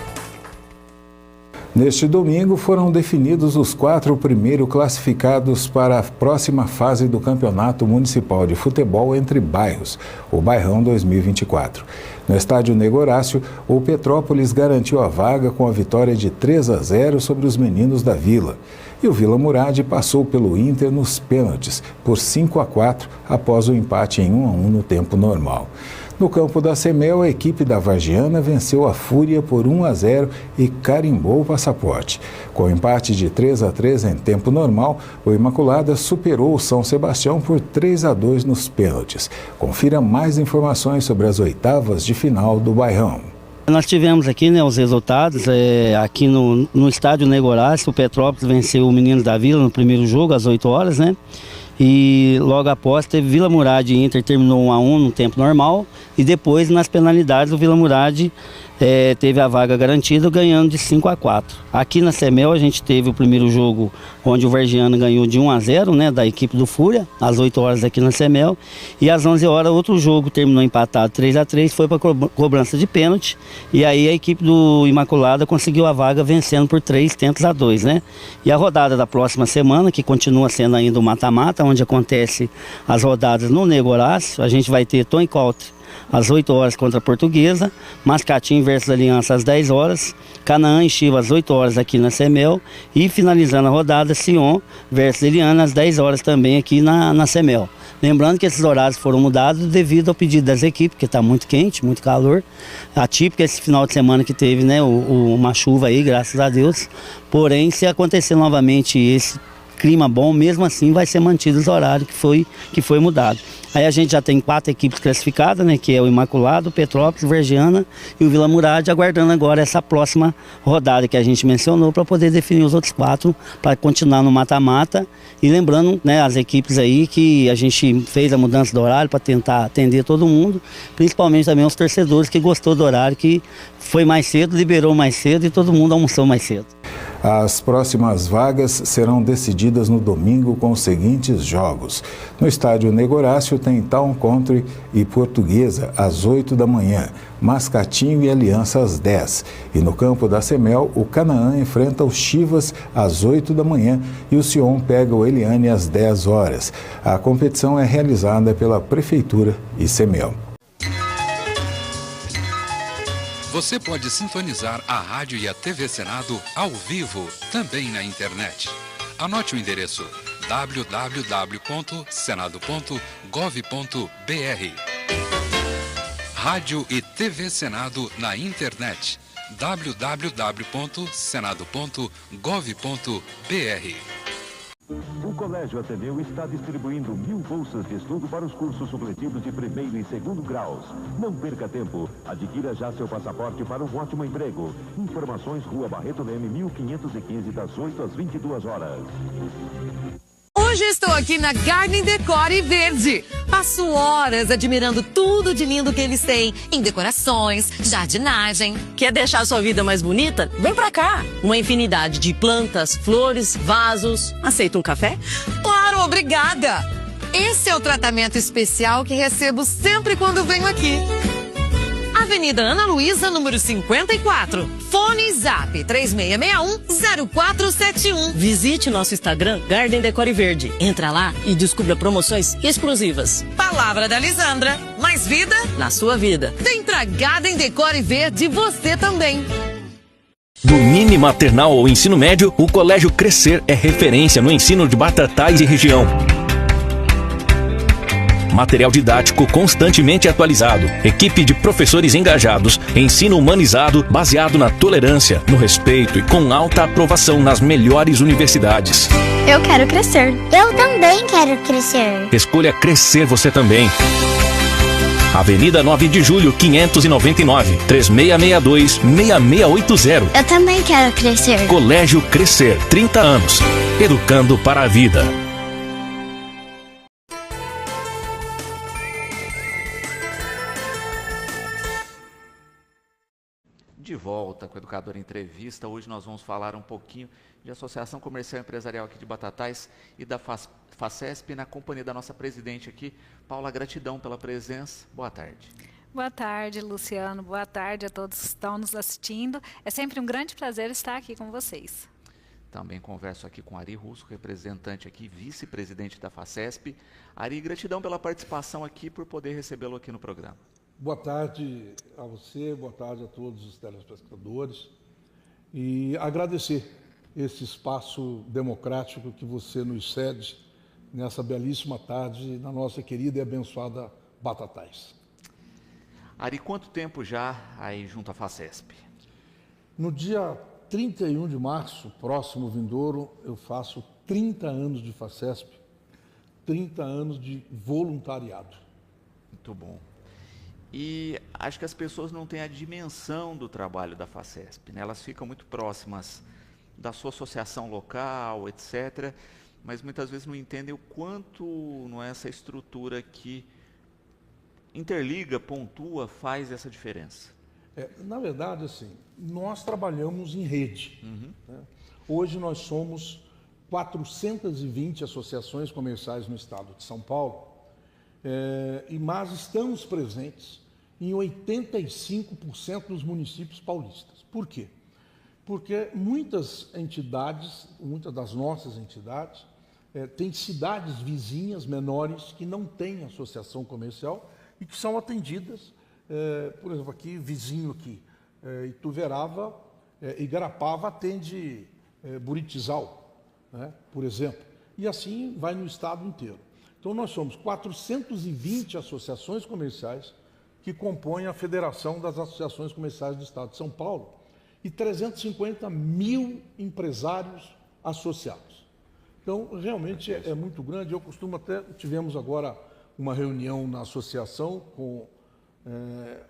[SPEAKER 1] Neste domingo foram definidos os 4 primeiros classificados para a próxima fase do Campeonato Municipal de Futebol entre Bairros, o Bairrão 2024. No estádio Nego Horácio, o Petrópolis garantiu a vaga com a vitória de 3-0 sobre os meninos da Vila. E o Vila Murad passou pelo Inter nos pênaltis por 5-4 após o empate em 1-1 no tempo normal. No campo da Semel, a equipe da Vargiana venceu a Fúria por 1-0 e carimbou o passaporte. Com o empate de 3-3 em tempo normal, o Imaculada superou o São Sebastião por 3-2 nos pênaltis. Confira mais informações sobre as oitavas de final do Bairrão.
[SPEAKER 11] Nós tivemos aqui, né, os resultados, aqui no estádio Nego Horácio, o Petrópolis venceu o Meninos da Vila no primeiro jogo, às 8 horas, né? E logo após teve Vila Murad e Inter, terminou 1-1 no tempo normal, e depois nas penalidades o Vila Murad teve a vaga garantida ganhando de 5-4. Aqui na Semel a gente teve o primeiro jogo onde o Vergiana ganhou de 1-0, né, da equipe do Fúria, às 8 horas aqui na Semel, e às 11 horas outro jogo terminou empatado 3-3, foi para cobrança de pênalti, e aí a equipe do Imaculada conseguiu a vaga vencendo por 3-2, né? E a rodada da próxima semana, que continua sendo ainda o mata-mata, onde acontece as rodadas no Nego Horácio, a gente vai ter Tom e Country às 8 horas contra a Portuguesa, Mascatim versus Aliança às 10 horas, Canaã e Chiva às 8 horas aqui na Semel e finalizando a rodada, Sion versus Eliana às 10 horas também aqui na Semel. Lembrando que esses horários foram mudados devido ao pedido das equipes, porque está muito quente, muito calor. Atípico esse final de semana que teve, né, uma chuva aí, graças a Deus. Porém, se acontecer novamente esse clima bom, mesmo assim vai ser mantido os horários que foi mudado. Aí a gente já tem 4 equipes classificadas, né, que é o Imaculado, Petrópolis, Vergiana e o Vila Murade, aguardando agora essa próxima rodada que a gente mencionou para poder definir os outros 4 para continuar no mata-mata. E lembrando, né, as equipes aí que a gente fez a mudança do horário para tentar atender todo mundo, principalmente também os torcedores que gostou do horário, que foi mais cedo, liberou mais cedo e todo mundo almoçou mais cedo.
[SPEAKER 1] As próximas vagas serão decididas no domingo com os seguintes jogos. No estádio Nego Horácio tem Town Country e Portuguesa às 8 da manhã, Mascatinho e Aliança às 10. E no campo da Semel, o Canaã enfrenta o Chivas às 8 da manhã e o Sion pega o Eliane às 10 horas. A competição é realizada pela Prefeitura e Semel.
[SPEAKER 12] Você pode sintonizar a rádio e a TV Senado ao vivo, também na internet. Anote o endereço www.senado.gov.br. Rádio e TV Senado na internet www.senado.gov.br.
[SPEAKER 13] O Colégio Ateneu está distribuindo 1000 bolsas de estudo para os cursos supletivos de primeiro e segundo graus. Não perca tempo. Adquira já seu passaporte para um ótimo emprego. Informações: Rua Barreto Leme, 1515, das 8 às 22 horas.
[SPEAKER 14] Hoje estou aqui na Garden Decore Verde. Passo horas admirando tudo de lindo que eles têm em decorações, jardinagem.
[SPEAKER 15] Quer deixar sua vida mais bonita? Vem pra cá. Uma infinidade de plantas, flores, vasos. Aceita um café?
[SPEAKER 14] Claro, obrigada. Esse é o tratamento especial que recebo sempre quando venho aqui. Avenida Ana Luísa, número 54. Fone Zap 3661-0471.
[SPEAKER 15] Visite nosso Instagram, Garden Decore Verde. Entra lá e descubra promoções exclusivas.
[SPEAKER 14] Palavra da Lisandra. Mais vida
[SPEAKER 15] na sua vida.
[SPEAKER 14] Tem pra Garden Decore Verde você também.
[SPEAKER 16] Do mini maternal ao ensino médio, o Colégio Crescer é referência no ensino de Batatais e região. Material didático constantemente atualizado, equipe de professores engajados, ensino humanizado baseado na tolerância, no respeito e com alta aprovação nas melhores universidades.
[SPEAKER 17] Eu quero crescer. Eu também quero crescer.
[SPEAKER 16] Escolha crescer você também. Avenida 9 de Julho, 599, 3662-6680.
[SPEAKER 17] Eu também quero crescer.
[SPEAKER 16] Colégio Crescer, 30 anos. Educando para a vida.
[SPEAKER 5] De volta com o Educador Entrevista. Hoje nós vamos falar um pouquinho de Associação Comercial e Empresarial aqui de Batatais e da FACESP, na companhia da nossa presidente aqui, Paula. Gratidão pela presença. Boa tarde.
[SPEAKER 18] Boa tarde, Luciano. Boa tarde a todos que estão nos assistindo. É sempre um grande prazer estar aqui com vocês.
[SPEAKER 5] Também converso aqui com Ari Russo, representante aqui, vice-presidente da FACESP. Ari, gratidão pela participação aqui, por poder recebê-lo aqui no programa.
[SPEAKER 19] Boa tarde a você, boa tarde a todos os telespectadores e agradecer esse espaço democrático que você nos cede nessa belíssima tarde na nossa querida e abençoada Batatais.
[SPEAKER 5] Ari, quanto tempo já aí junto à FACESP?
[SPEAKER 19] No dia 31 de março, próximo vindouro, eu faço 30 anos de FACESP, 30 anos de voluntariado.
[SPEAKER 5] Muito bom. E acho que as pessoas não têm a dimensão do trabalho da FACESP, né? Elas ficam muito próximas da sua associação local, etc., mas muitas vezes não entendem o quanto não é essa estrutura que interliga, pontua, faz essa diferença.
[SPEAKER 19] Na verdade, assim, nós trabalhamos em rede. Né? Hoje nós somos 420 associações comerciais no estado de São Paulo, mas estamos presentes em 85% dos municípios paulistas. Por quê? Porque muitas entidades, muitas das nossas entidades, têm cidades vizinhas menores que não têm associação comercial e que são atendidas, por exemplo, aqui, vizinho aqui, Ituverava, Igarapava atende Buritizal, né, por exemplo, e assim vai no estado inteiro. Então nós somos 420 associações comerciais que compõem a Federação das Associações Comerciais do Estado de São Paulo e 350 mil empresários associados. Então, realmente é muito grande. Eu costumo até... Tivemos agora uma reunião na associação com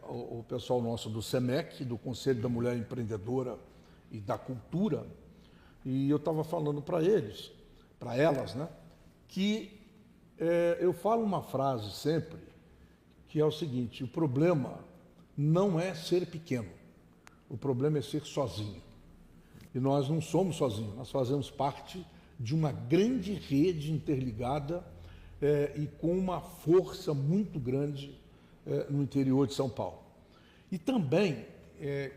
[SPEAKER 19] o pessoal nosso do SEMEC, do Conselho da Mulher Empreendedora e da Cultura, e eu estava falando para eles, para elas, né, que eu falo uma frase sempre, que é o seguinte: o problema não é ser pequeno, o problema é ser sozinho. E nós não somos sozinhos, nós fazemos parte de uma grande rede interligada e com uma força muito grande no interior de São Paulo. E também,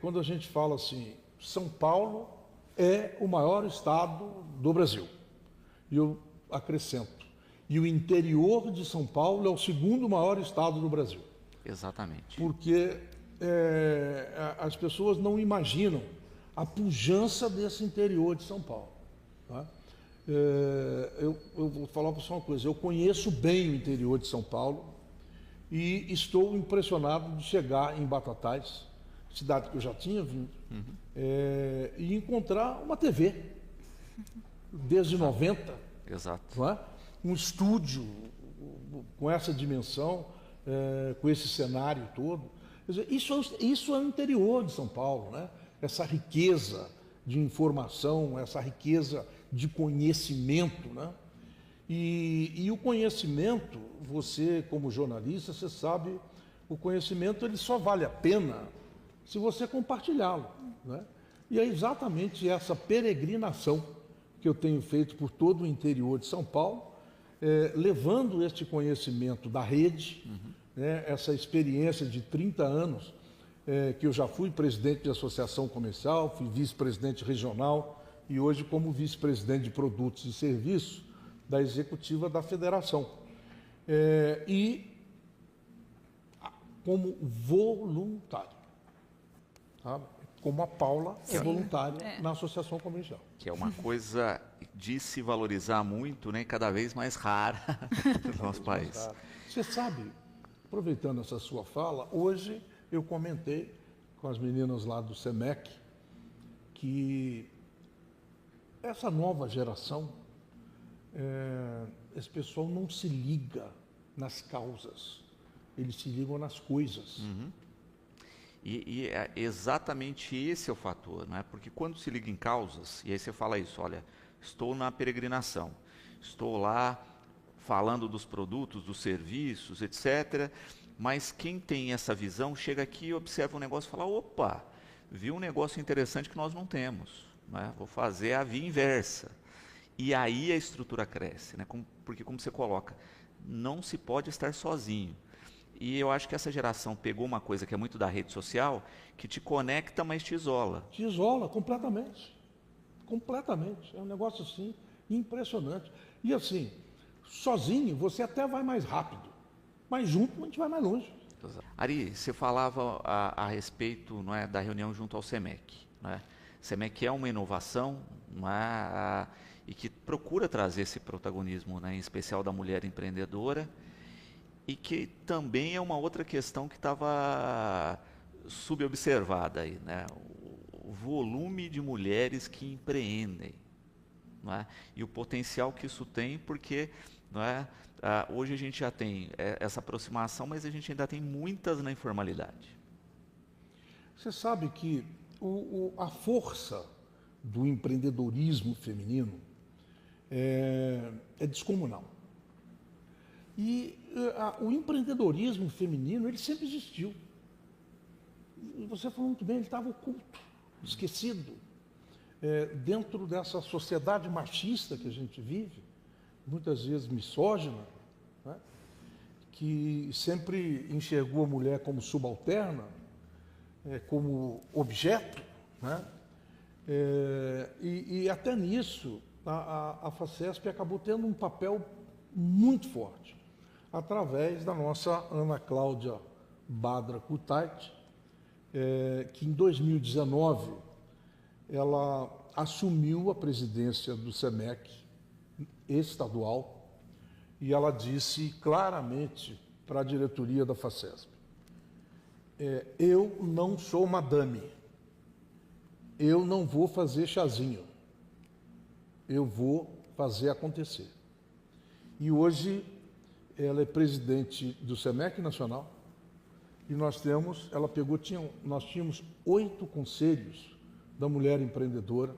[SPEAKER 19] quando a gente fala assim, São Paulo é o maior estado do Brasil. E eu acrescento, e o interior de São Paulo é o segundo maior estado do Brasil.
[SPEAKER 5] Exatamente.
[SPEAKER 19] Porque as pessoas não imaginam a pujança desse interior de São Paulo. Tá? Eu vou falar para você uma coisa, eu conheço bem o interior de São Paulo e estou impressionado de chegar em Batatais, cidade que eu já tinha vindo, e encontrar uma TV, desde 90.
[SPEAKER 5] Exato.
[SPEAKER 19] Não é? Um estúdio com essa dimensão, com esse cenário todo. Quer dizer, isso é o interior de São Paulo, né? Essa riqueza de informação, essa riqueza de conhecimento, né? E o conhecimento, você como jornalista, você sabe, o conhecimento ele só vale a pena se você compartilhá-lo, né? E é exatamente essa peregrinação que eu tenho feito por todo o interior de São Paulo, levando este conhecimento da rede, né, essa experiência de 30 anos, que eu já fui presidente de associação comercial, fui vice-presidente regional e hoje como vice-presidente de produtos e serviços da executiva da federação. E como voluntário, sabe? Como a Paula é voluntária na associação comercial.
[SPEAKER 5] Que é uma coisa de se valorizar muito, né? Cada vez mais rara no nosso país.
[SPEAKER 19] Você sabe, aproveitando essa sua fala, hoje eu comentei com as meninas lá do SEMEC que essa nova geração, esse pessoal não se liga nas causas, eles se ligam nas coisas.
[SPEAKER 5] E é exatamente esse é o fator, não é? Porque quando se liga em causas, e aí você fala isso, olha, estou na peregrinação, estou lá falando dos produtos, dos serviços, etc., mas quem tem essa visão chega aqui, observa um negócio e fala, opa, vi um negócio interessante que nós não temos, não é? Vou fazer a via inversa. E aí a estrutura cresce, né? Porque como você coloca, não se pode estar sozinho. E eu acho que essa geração pegou uma coisa que é muito da rede social, que te conecta, mas te isola.
[SPEAKER 19] Te isola completamente. Completamente. É um negócio assim, impressionante. E assim, sozinho você até vai mais rápido, mas junto a gente vai mais longe.
[SPEAKER 5] Ari, você falava a respeito, não é, da reunião junto ao SEMEC. Não é? SEMEC é uma inovação, não é, e que procura trazer esse protagonismo, né, em especial da mulher empreendedora, e que também é uma outra questão que estava subobservada aí, né? O volume de mulheres que empreendem, não é? E o potencial que isso tem, porque, não é, hoje a gente já tem essa aproximação, mas a gente ainda tem muitas na informalidade.
[SPEAKER 19] Você sabe que a força do empreendedorismo feminino é descomunal. E o empreendedorismo feminino, ele sempre existiu. E você falou muito bem, ele estava oculto, esquecido. Dentro dessa sociedade machista que a gente vive, muitas vezes misógina, né? Que sempre enxergou a mulher como subalterna, como objeto, né? E até nisso a FACESP acabou tendo um papel muito forte, através da nossa Ana Cláudia Badra Kutait, que em 2019 ela assumiu a presidência do SEMEC estadual, e ela disse claramente para a diretoria da FACESP: eu não sou madame, eu não vou fazer chazinho, eu vou fazer acontecer. E hoje ela é presidente do SEMEC Nacional, e nós tínhamos 8 conselhos da mulher empreendedora,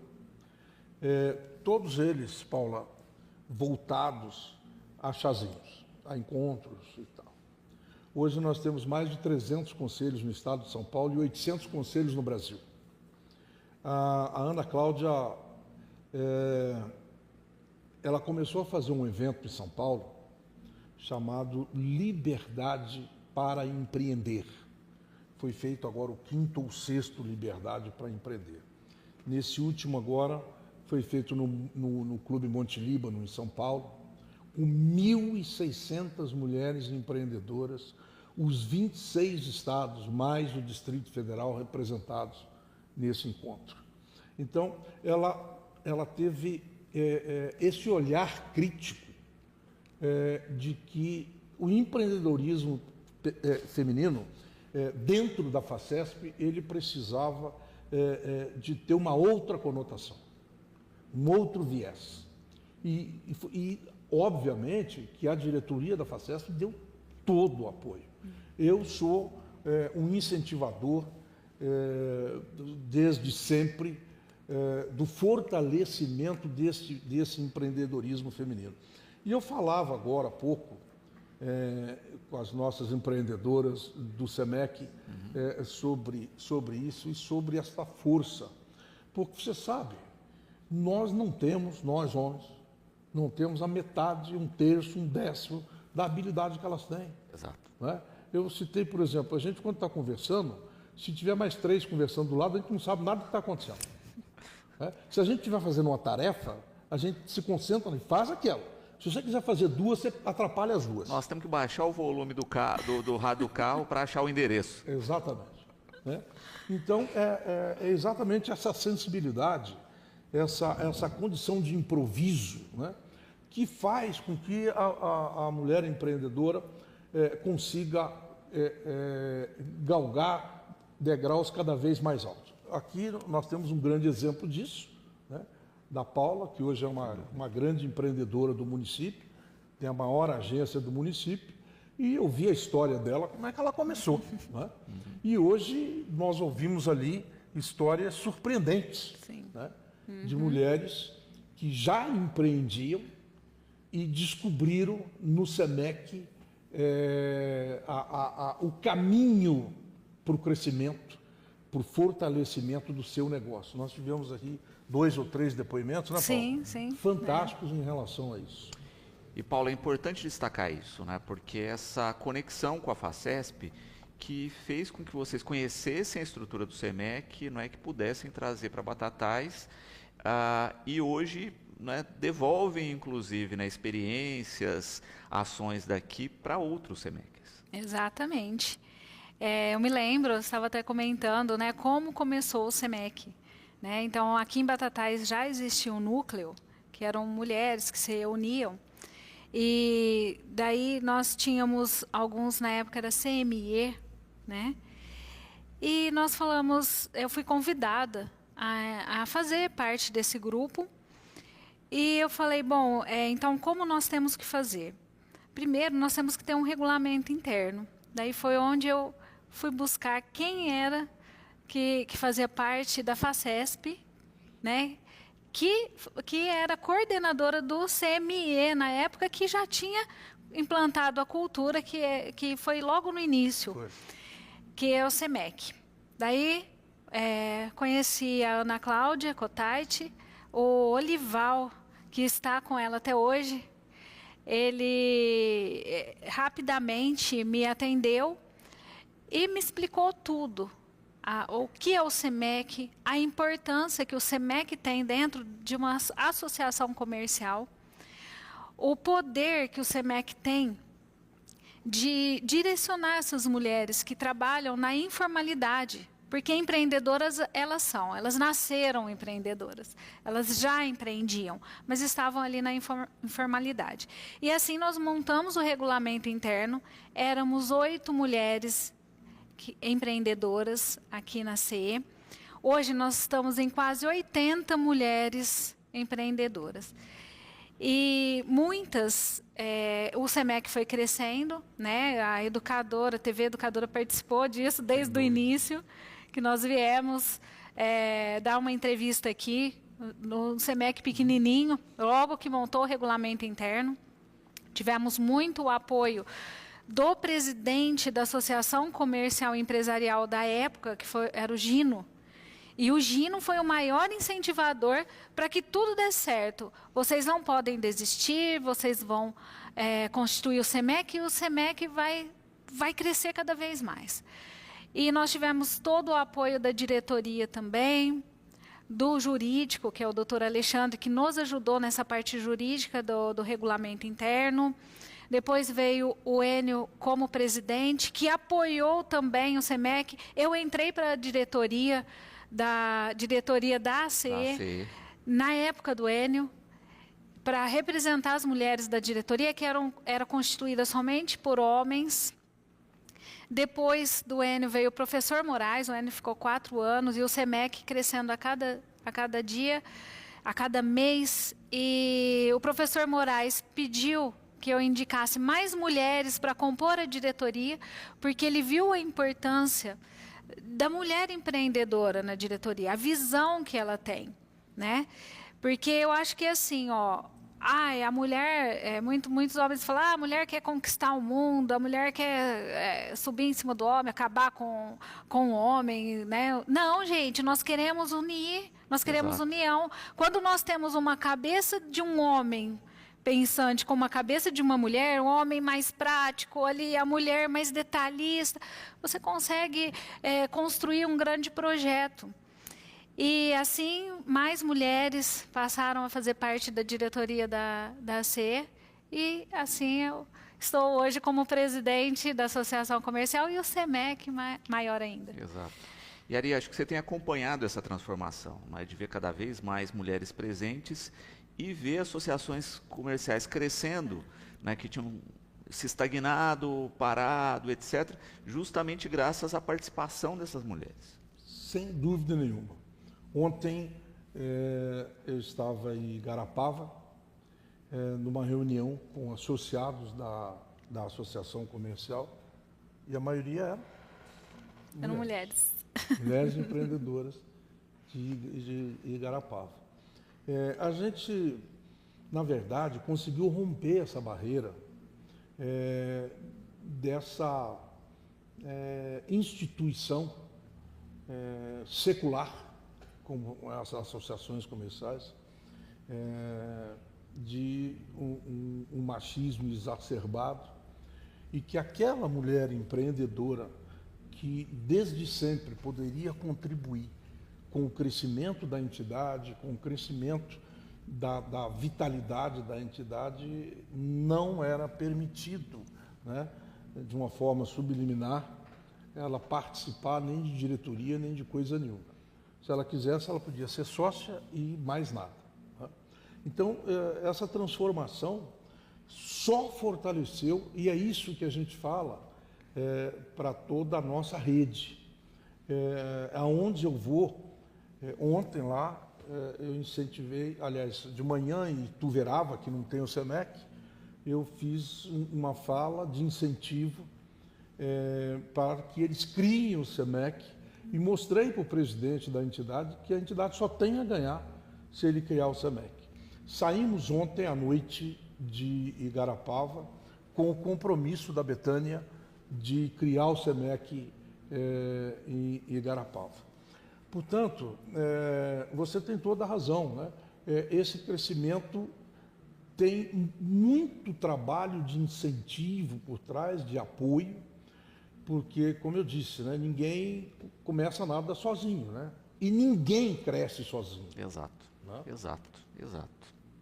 [SPEAKER 19] todos eles, Paula, voltados a chazinhos, a encontros e tal. Hoje nós temos mais de 300 conselhos no estado de São Paulo e 800 conselhos no Brasil. A Ana Cláudia, ela começou a fazer um evento em São Paulo chamado Liberdade para Empreender. Foi feito agora o 5º ou 6º Liberdade para Empreender. Nesse último agora foi feito no Clube Monte Líbano, em São Paulo, com 1.600 mulheres empreendedoras, os 26 estados, mais o Distrito Federal, representados nesse encontro. Então, ela teve esse olhar crítico de que o empreendedorismo feminino, dentro da FACESP, ele precisava de ter uma outra conotação, um outro viés. E obviamente que a diretoria da FACESP deu todo o apoio. Eu sou um incentivador desde sempre do fortalecimento desse empreendedorismo feminino. E eu falava agora há pouco com as nossas empreendedoras do SEMEC sobre isso e sobre esta força. Porque você sabe, nós homens, não temos a metade, 1/3, 1/10 da habilidade que elas têm.
[SPEAKER 5] Exato.
[SPEAKER 19] Né? Eu citei, por exemplo, a gente quando está conversando, se tiver mais 3 conversando do lado, a gente não sabe nada do que está acontecendo. Né? Se a gente estiver fazendo uma tarefa, a gente se concentra e faz aquela. Se você quiser fazer 2, você atrapalha as 2.
[SPEAKER 5] Nós temos que baixar o volume do rádio do carro para achar o endereço.
[SPEAKER 19] Exatamente. Né? Então, é exatamente essa sensibilidade, essa condição de improviso, né, que faz com que a mulher empreendedora consiga galgar degraus cada vez mais altos. Aqui nós temos um grande exemplo disso, né, da Paula, que hoje é uma grande empreendedora do município, tem a maior agência do município, e eu vi a história dela, como é que ela começou. Né? E hoje nós ouvimos ali histórias surpreendentes, né, de mulheres que já empreendiam e descobriram no SEMEC o caminho para o crescimento, para o fortalecimento do seu negócio. Nós tivemos aqui 2 ou 3 depoimentos, né, Paula?
[SPEAKER 18] Sim.
[SPEAKER 19] Fantásticos em relação a isso.
[SPEAKER 5] E, Paulo, é importante destacar isso, né? Porque essa conexão com a FACESP que fez com que vocês conhecessem a estrutura do SEMEC, não é, que pudessem trazer para Batatais, e hoje, né, devolvem, inclusive, né, experiências, ações daqui para outros SEMECs.
[SPEAKER 18] Exatamente. Eu me lembro, eu estava até comentando, né, como começou o SEMEC. Né? Então, aqui em Batatais já existia um núcleo, que eram mulheres que se reuniam, e daí nós tínhamos alguns, na época era CME, né? E nós falamos, eu fui convidada a fazer parte desse grupo, e eu falei, bom, então como nós temos que fazer? Primeiro, nós temos que ter um regulamento interno. Daí foi onde eu fui buscar quem era que fazia parte da FACESP, né? Que era coordenadora do CME na época, que já tinha implantado a cultura, que foi logo no início, que é o SEMEC. Daí, conheci a Ana Cláudia Cotaiti, o Olival, que está com ela até hoje. Ele rapidamente me atendeu e me explicou tudo. O que é o SEMEC, a importância que o SEMEC tem dentro de uma associação comercial, o poder que o SEMEC tem de direcionar essas mulheres que trabalham na informalidade, porque empreendedoras elas nasceram empreendedoras, elas já empreendiam, mas estavam ali na informalidade. E assim nós montamos o regulamento interno, éramos 8 mulheres empreendedoras aqui na CE. Hoje nós estamos em quase 80 mulheres empreendedoras. E muitas, o SEMEC foi crescendo, né? A educadora, a TV Educadora participou disso desde o início, que nós viemos dar uma entrevista aqui no SEMEC pequenininho, logo que montou o regulamento interno. Tivemos muito apoio do presidente da Associação Comercial e Empresarial da época, que era o Gino. E o Gino foi o maior incentivador para que tudo dê certo. Vocês não podem desistir, vocês vão constituir o SEMEC e o SEMEC vai crescer cada vez mais. E nós tivemos todo o apoio da diretoria também, do jurídico, que é o doutor Alexandre, que nos ajudou nessa parte jurídica do regulamento interno. Depois veio o Enio como presidente, que apoiou também o SEMEC. Eu entrei para a diretoria da ACE, na época do Enio, para representar as mulheres da diretoria, que era constituída somente por homens. Depois do Enio veio o professor Moraes, o Enio ficou 4 anos, e o SEMEC crescendo a cada dia, a cada mês. E o professor Moraes pediu que eu indicasse mais mulheres para compor a diretoria, porque ele viu a importância da mulher empreendedora na diretoria, a visão que ela tem, né? Porque eu acho que assim, a mulher, muitos homens falam, a mulher quer conquistar o mundo, a mulher quer subir em cima do homem, acabar com o homem, né? Não, gente, nós queremos unir, nós queremos união. Quando nós temos uma cabeça de um homem pensante com uma cabeça de uma mulher, um homem mais prático ali, a mulher mais detalhista, você consegue construir um grande projeto. E assim, mais mulheres passaram a fazer parte da diretoria da ACE, e assim eu estou hoje como presidente da Associação Comercial e o SEMEC maior ainda.
[SPEAKER 5] Exato. E Ari, acho que você tem acompanhado essa transformação, né, de ver cada vez mais mulheres presentes e ver associações comerciais crescendo, né, que tinham se estagnado, parado, etc., justamente graças à participação dessas mulheres.
[SPEAKER 19] Sem dúvida nenhuma. Ontem eu estava em Igarapava, numa reunião com associados da Associação Comercial, e a maioria
[SPEAKER 18] eram mulheres.
[SPEAKER 19] Mulheres empreendedoras de Igarapava. A gente, na verdade, conseguiu romper essa barreira dessa instituição secular, como as associações comerciais, de um machismo exacerbado, e que aquela mulher empreendedora que desde sempre poderia contribuir com o crescimento da entidade, com o crescimento da vitalidade da entidade, não era permitido, né, de uma forma subliminar, ela participar nem de diretoria, nem de coisa nenhuma. Se ela quisesse, ela podia ser sócia e mais nada, né? Então, essa transformação só fortaleceu, e é isso que a gente fala para toda a nossa rede. Aonde eu vou, ontem lá, eu incentivei, aliás, de manhã em Ituverava, que não tem o SEMEC, eu fiz uma fala de incentivo para que eles criem o SEMEC, e mostrei para o presidente da entidade que a entidade só tem a ganhar se ele criar o SEMEC. Saímos ontem à noite de Igarapava com o compromisso da Betânia de criar o SEMEC em Igarapava. Portanto, você tem toda a razão, né? Esse crescimento tem muito trabalho de incentivo por trás, de apoio, porque, como eu disse, né, ninguém começa nada sozinho, né? E ninguém cresce sozinho.
[SPEAKER 5] Exato,
[SPEAKER 19] né?
[SPEAKER 5] exato.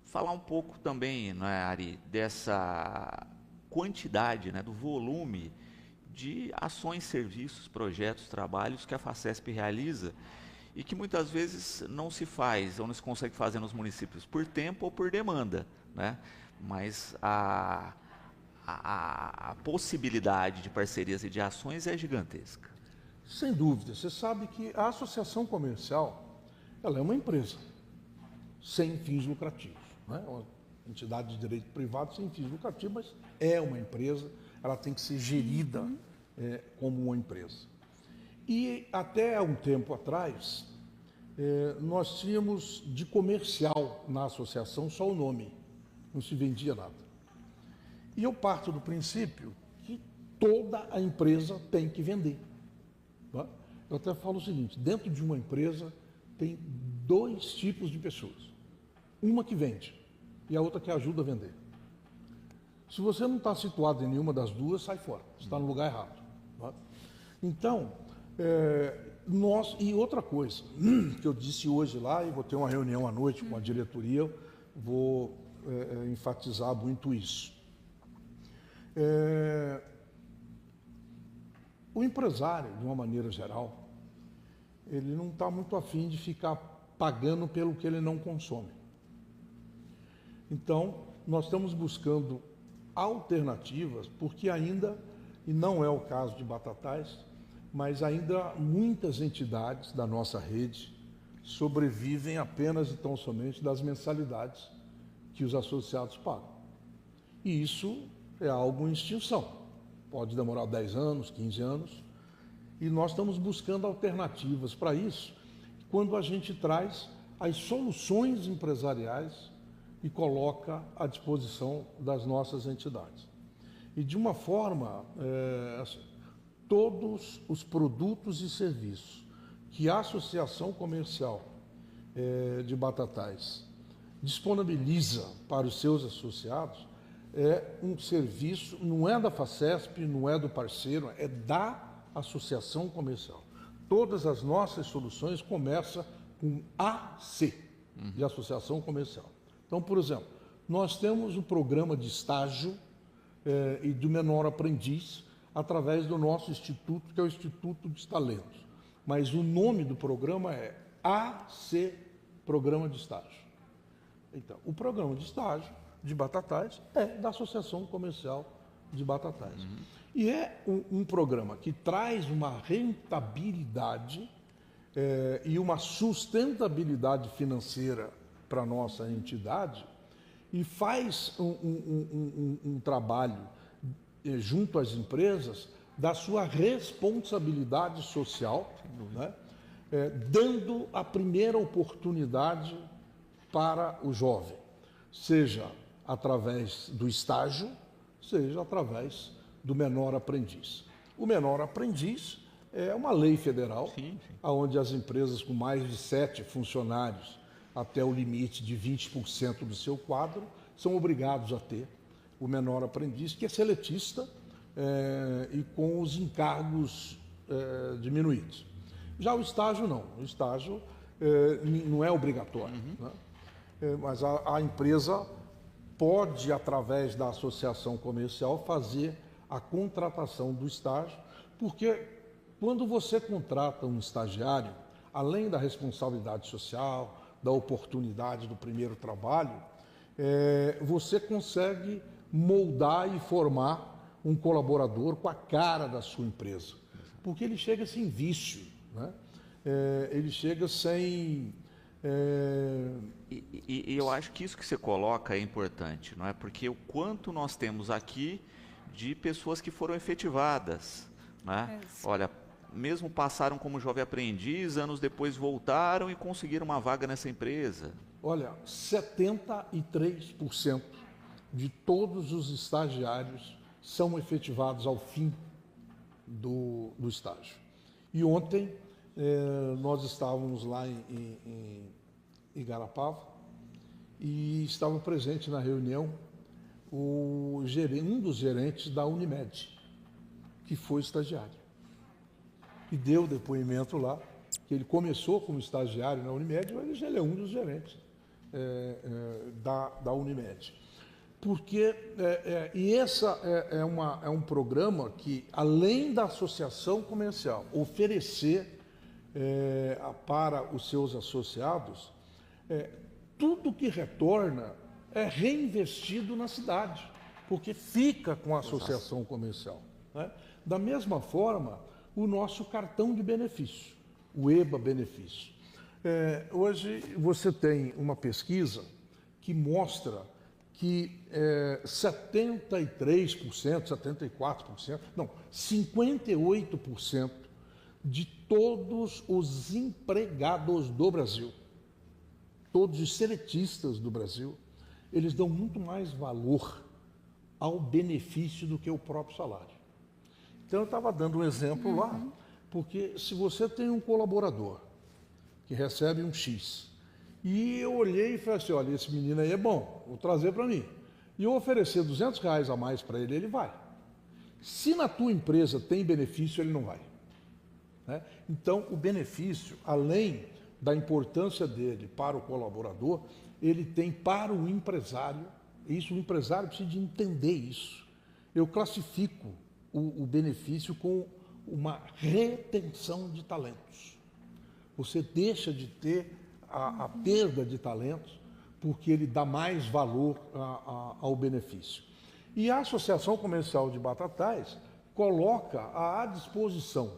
[SPEAKER 5] Falar um pouco também, né, Ari, dessa quantidade, né, do volume de ações, serviços, projetos, trabalhos que a FACESP realiza e que muitas vezes não se faz ou não se consegue fazer nos municípios por tempo ou por demanda, né? Mas a possibilidade de parcerias e de ações é gigantesca.
[SPEAKER 19] Sem dúvida. Você sabe que a associação comercial, ela é uma empresa sem fins lucrativos, né? Uma entidade de direito privado sem fins lucrativos, mas é uma empresa, ela tem que ser gerida como uma empresa. E até um tempo atrás, nós tínhamos de comercial na associação só o nome, não se vendia nada. E eu parto do princípio que toda a empresa tem que vender. Tá? Eu até falo o seguinte, dentro de uma empresa tem dois tipos de pessoas. Uma que vende e a outra que ajuda a vender. Se você não está situado em nenhuma das duas, sai fora, você está no lugar errado. Tá? Então, e outra coisa, que eu disse hoje lá, e vou ter uma reunião à noite com a diretoria, vou enfatizar muito isso. O empresário, de uma maneira geral, ele não está muito afim de ficar pagando pelo que ele não consome. Então, nós estamos buscando alternativas, porque ainda, e não é o caso de Batatais, mas ainda muitas entidades da nossa rede sobrevivem apenas e tão somente das mensalidades que os associados pagam. E isso é algo em extinção. Pode demorar 10 anos, 15 anos, e nós estamos buscando alternativas para isso, quando a gente traz as soluções empresariais e coloca à disposição das nossas entidades. E de uma forma, todos os produtos e serviços que a Associação Comercial de Batatais disponibiliza para os seus associados é um serviço, não é da FACESP, não é do parceiro, é da Associação Comercial. Todas as nossas soluções começam com AC, de Associação Comercial. Então, por exemplo, nós temos um programa de estágio e do menor aprendiz através do nosso instituto, que é o Instituto dos Talentos. Mas o nome do programa é AC, Programa de Estágio. Então, o programa de estágio de Batatais é da Associação Comercial de Batatais. E é um programa que traz uma rentabilidade e uma sustentabilidade financeira para a nossa entidade e faz um trabalho junto às empresas da sua responsabilidade social, né? Dando a primeira oportunidade para o jovem, seja através do estágio, seja através do menor aprendiz. O menor aprendiz é uma lei federal, onde as empresas com mais de 7 funcionários, até o limite de 20% do seu quadro, são obrigados a ter o menor aprendiz, que é seletista e com os encargos diminuídos. Já o estágio não, o estágio não é obrigatório, né? Mas a empresa pode, através da associação comercial, fazer a contratação do estágio, porque quando você contrata um estagiário, além da responsabilidade social, da oportunidade do primeiro trabalho, você consegue moldar e formar um colaborador com a cara da sua empresa, porque ele chega sem vício, né? Ele chega sem...
[SPEAKER 5] E eu acho que isso que você coloca é importante, não é? Porque o quanto nós temos aqui de pessoas que foram efetivadas, né? Olha, mesmo passaram como jovem aprendiz, anos depois voltaram e conseguiram uma vaga nessa empresa.
[SPEAKER 19] Olha, 73% de todos os estagiários são efetivados ao fim do estágio. E ontem nós estávamos lá em Igarapava e estava presente na reunião um dos gerentes da Unimed, que foi estagiário. E deu depoimento lá, que ele começou como estagiário na Unimed, mas ele é um dos gerentes da Unimed. Porque, essa é um programa que, além da associação comercial oferecer para os seus associados, tudo que retorna é reinvestido na cidade, porque fica com a associação comercial, né? Da mesma forma, o nosso cartão de benefício, o EBA Benefício. Hoje você tem uma pesquisa que mostra que 73%, 74%, não, 58% de todos os empregados do Brasil, todos os seletistas do Brasil, eles dão muito mais valor ao benefício do que o próprio salário. Então eu estava dando um exemplo lá, porque se você tem um colaborador que recebe um X, e eu olhei e falei assim, olha, esse menino aí é bom, vou trazer para mim. E eu oferecer R$200 a mais para ele, ele vai. Se na tua empresa tem benefício, ele não vai, né? Então o benefício, além da importância dele para o colaborador, ele tem para o empresário, isso o empresário precisa de entender isso. Eu classifico o benefício com uma retenção de talentos. Você deixa de ter a perda de talentos porque ele dá mais valor ao benefício. E a Associação Comercial de Batatais coloca à disposição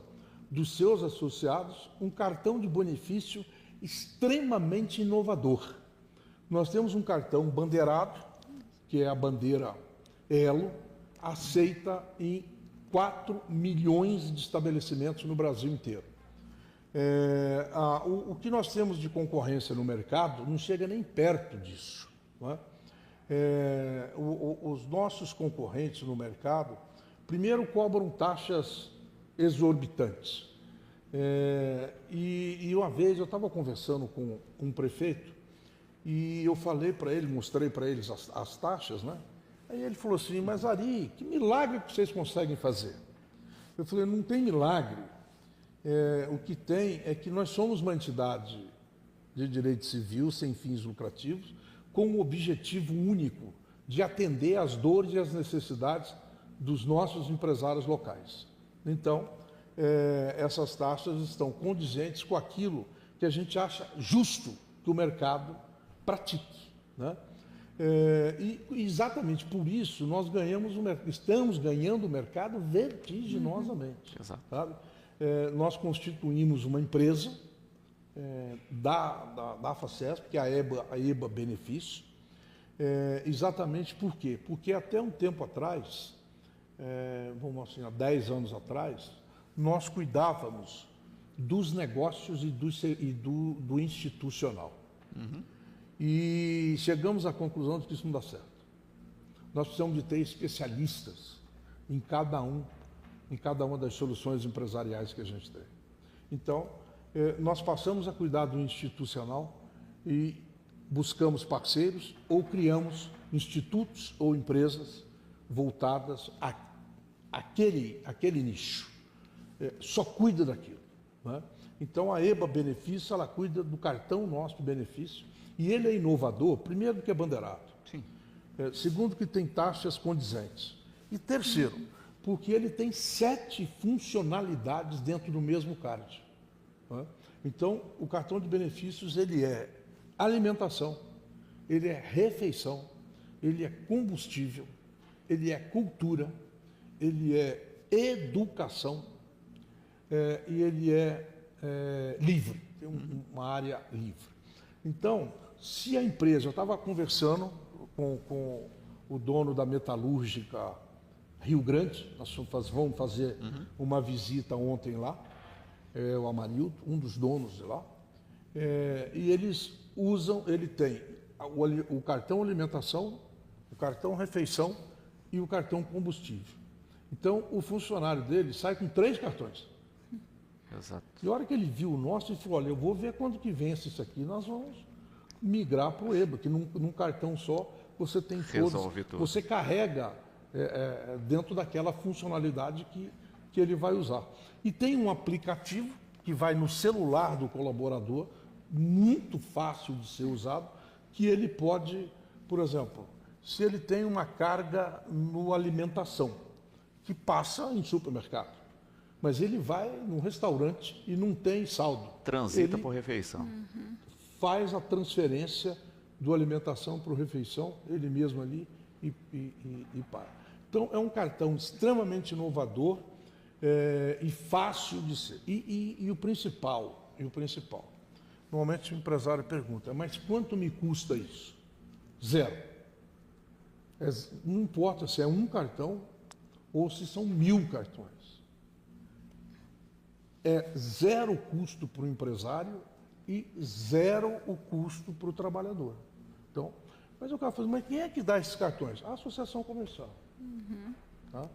[SPEAKER 19] dos seus associados um cartão de benefício extremamente inovador. Nós temos um cartão bandeirado, que é a bandeira Elo, aceita em 4 milhões de estabelecimentos no Brasil inteiro. O que nós temos de concorrência no mercado não chega nem perto disso, não é? Os nossos concorrentes no mercado, primeiro, cobram taxas exorbitantes. E uma vez eu estava conversando com um prefeito e eu falei para ele, mostrei para eles as taxas, né? Aí ele falou assim, mas Ari, que milagre que vocês conseguem fazer? Eu falei, não tem milagre. O que tem é que nós somos uma entidade de direito civil sem fins lucrativos, com o objetivo único de atender às dores e às necessidades dos nossos empresários locais. Então, essas taxas estão condizentes com aquilo que a gente acha justo que o mercado pratique, né? E exatamente por isso nós estamos ganhando o mercado vertiginosamente. Sabe? Nós constituímos uma empresa da FACESP, que é a EBA Benefício, exatamente por quê? Porque até um tempo atrás, vamos assim, há 10 anos atrás, nós cuidávamos dos negócios e do institucional. E chegamos à conclusão de que isso não dá certo. Nós precisamos de ter especialistas em cada uma das soluções empresariais que a gente tem. Então, nós passamos a cuidar do institucional e buscamos parceiros ou criamos institutos ou empresas voltadas àquele nicho. Só cuida daquilo, né? Então, a EBA Benefício, ela cuida do cartão nosso de benefício, e ele é inovador, primeiro, porque é bandeirado. Sim. Segundo, que tem taxas condizentes. E terceiro, porque ele tem 7 funcionalidades dentro do mesmo card, né? Então, o cartão de benefícios, ele é alimentação, ele é refeição, ele é combustível, ele é cultura, ele é educação, e ele é livre, tem uma área livre. Então, se a empresa, eu estava conversando com o dono da metalúrgica Rio Grande, nós vamos fazer uma visita ontem lá, o Amarildo, um dos donos de lá, e eles usam, ele tem o cartão alimentação, o cartão refeição e o cartão combustível. Então, o funcionário dele sai com 3 cartões.
[SPEAKER 5] Exato.
[SPEAKER 19] E a hora que ele viu o nosso, ele falou, olha, eu vou ver quando que vence isso aqui, nós vamos migrar para o EBA, que num cartão só você tem
[SPEAKER 5] Resolve tudo.
[SPEAKER 19] Você carrega dentro daquela funcionalidade que ele vai usar. E tem um aplicativo que vai no celular do colaborador, muito fácil de ser usado, que ele pode, por exemplo, se ele tem uma carga no alimentação, que passa em supermercado, mas ele vai num restaurante e não tem saldo.
[SPEAKER 5] Transita por refeição.
[SPEAKER 19] Faz a transferência do alimentação para o refeição, ele mesmo ali, e para. Então, é um cartão extremamente inovador e fácil de ser. E o principal, normalmente o empresário pergunta, mas quanto me custa isso? Zero. Não importa se é um cartão ou se são 1000 cartões. É zero custo para o empresário e zero o custo para o trabalhador. Então, mas o cara fala, mas quem é que dá esses cartões? A associação comercial. Tá?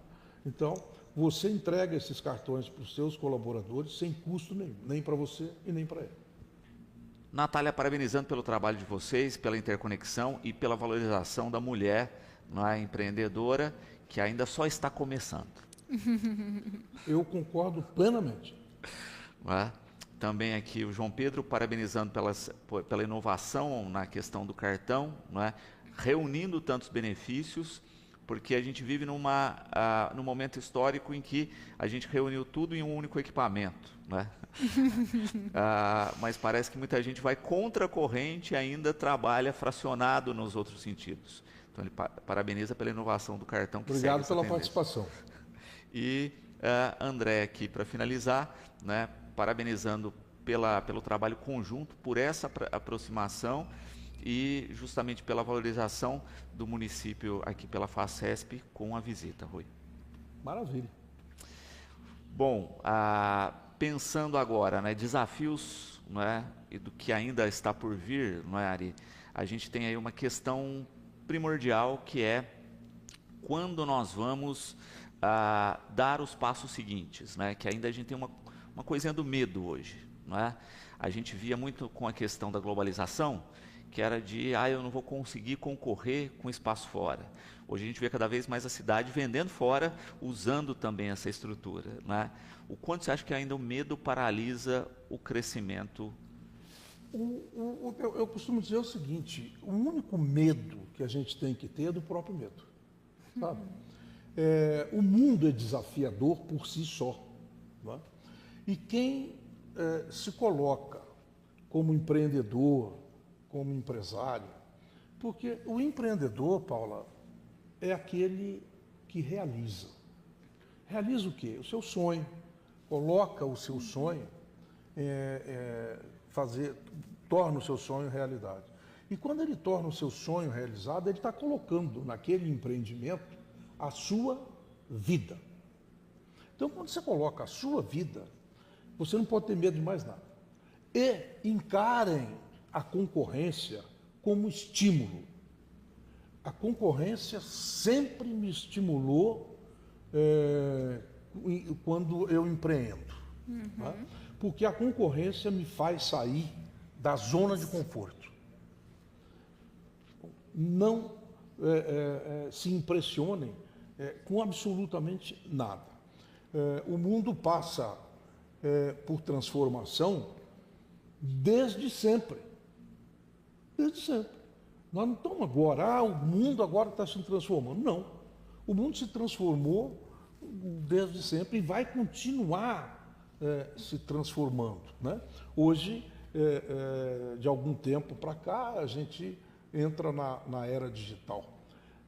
[SPEAKER 19] Então, você entrega esses cartões para os seus colaboradores sem custo nenhum, nem para você e nem para ele.
[SPEAKER 5] Natália, parabenizando pelo trabalho de vocês, pela interconexão e pela valorização da mulher, não é, empreendedora, que ainda só está começando.
[SPEAKER 19] Eu concordo plenamente.
[SPEAKER 5] Não é? Também aqui o João Pedro parabenizando pela inovação na questão do cartão, não é? Reunindo tantos benefícios, porque a gente vive num momento histórico em que a gente reuniu tudo em um único equipamento, não é? Mas parece que muita gente vai contra a corrente e ainda trabalha fracionado nos outros sentidos. Então ele parabeniza pela inovação do cartão.
[SPEAKER 19] Obrigado pela participação.
[SPEAKER 5] E André aqui para finalizar, né, parabenizando pelo trabalho conjunto, por essa aproximação e justamente pela valorização do município aqui pela FACESP com a visita, Rui.
[SPEAKER 19] Maravilha.
[SPEAKER 5] Bom, pensando agora, né, desafios, não é, e do que ainda está por vir, não é, Ari? A gente tem aí uma questão primordial que é quando nós vamos dar os passos seguintes, né? Que ainda a gente tem uma coisinha do medo hoje, não é? A gente via muito com a questão da globalização, que era de, eu não vou conseguir concorrer com espaço fora. Hoje a gente vê cada vez mais a cidade vendendo fora, usando também essa estrutura, né? O quanto você acha que ainda o medo paralisa o crescimento?
[SPEAKER 19] Eu costumo dizer o seguinte, o único medo que a gente tem que ter é do próprio medo, sabe? O mundo é desafiador por si só, não é? E quem se coloca como empreendedor, como empresário, porque o empreendedor, Paula, é aquele que realiza. Realiza o quê? O seu sonho, coloca o seu sonho, torna o seu sonho realidade. E quando ele torna o seu sonho realizado, ele está colocando naquele empreendimento a sua vida. Então, quando você coloca a sua vida, você não pode ter medo de mais nada. E encarem a concorrência como estímulo. A concorrência sempre me estimulou quando eu empreendo. Né? Porque a concorrência me faz sair da zona de conforto. Não se impressionem com absolutamente nada. O mundo passa por transformação desde sempre. Desde sempre. Nós não estamos agora, o mundo agora está se transformando. Não. O mundo se transformou desde sempre e vai continuar se transformando, né? Hoje, de algum tempo para cá, a gente entra na era digital,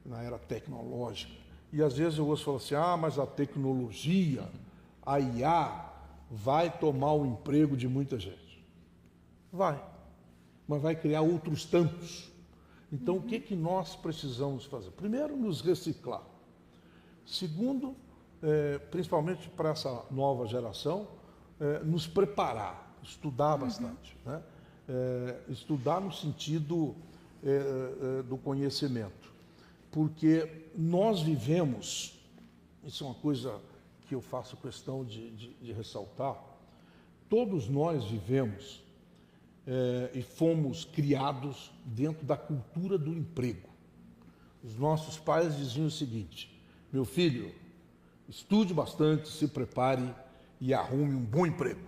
[SPEAKER 19] na era tecnológica. E às vezes eu ouço falar assim, mas a tecnologia, a IA, vai tomar o emprego de muita gente. Vai. Mas vai criar outros tantos. Então, o que nós precisamos fazer? Primeiro, nos reciclar. Segundo, principalmente para essa nova geração, nos preparar, estudar bastante. Né? Estudar no sentido do conhecimento. Porque nós vivemos, isso é uma coisa que eu faço questão de ressaltar, todos nós vivemos e fomos criados dentro da cultura do emprego. Os nossos pais diziam o seguinte: meu filho, estude bastante, se prepare e arrume um bom emprego.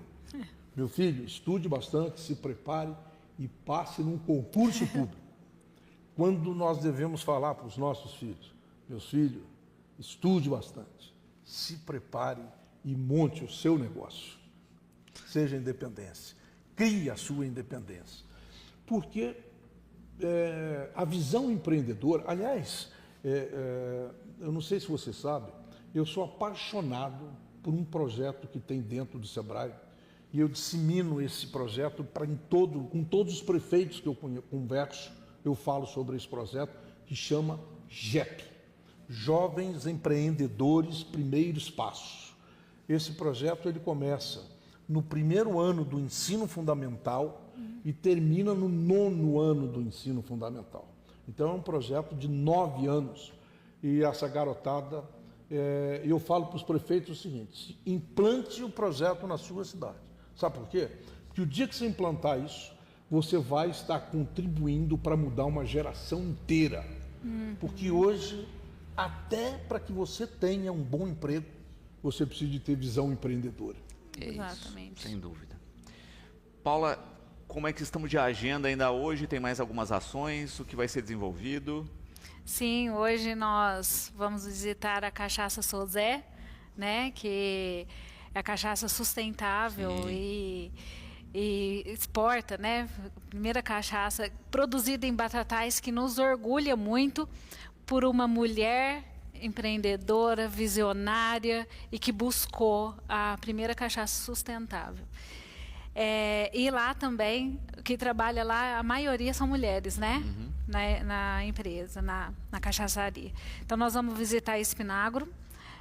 [SPEAKER 19] Meu filho, estude bastante, se prepare e passe num concurso público. Quando nós devemos falar para os nossos filhos: meus filhos, estude bastante, se prepare e monte o seu negócio. Seja independência, crie a sua independência. Porque a visão empreendedora, aliás, eu não sei se você sabe, eu sou apaixonado por um projeto que tem dentro do Sebrae, e eu dissemino esse projeto com todos os prefeitos que eu converso, eu falo sobre esse projeto, que chama JEP, Jovens Empreendedores Primeiros Passos. Esse projeto ele começa no primeiro ano do ensino fundamental e termina no 9º ano do ensino fundamental. Então é um projeto de 9 anos, e essa garotada, eu falo para os prefeitos o seguinte: implante o projeto na sua cidade. Sabe por quê? Porque o dia que você implantar isso, você vai estar contribuindo para mudar uma geração inteira. Porque hoje, até para que você tenha um bom emprego, você precisa de ter visão empreendedora.
[SPEAKER 5] Exatamente. Isso, sem dúvida. Paula, como é que estamos de agenda ainda hoje? Tem mais algumas ações? O que vai ser desenvolvido?
[SPEAKER 18] Sim, hoje nós vamos visitar a Cachaça Sozé, né, que é a cachaça sustentável e exporta, né, a primeira cachaça produzida em Batatais, que nos orgulha muito por uma mulher empreendedora, visionária e que buscou a primeira cachaça sustentável. E lá também, que trabalha lá, a maioria são mulheres, né? Na empresa, na cachaçaria. Então nós vamos visitar a Espinagro.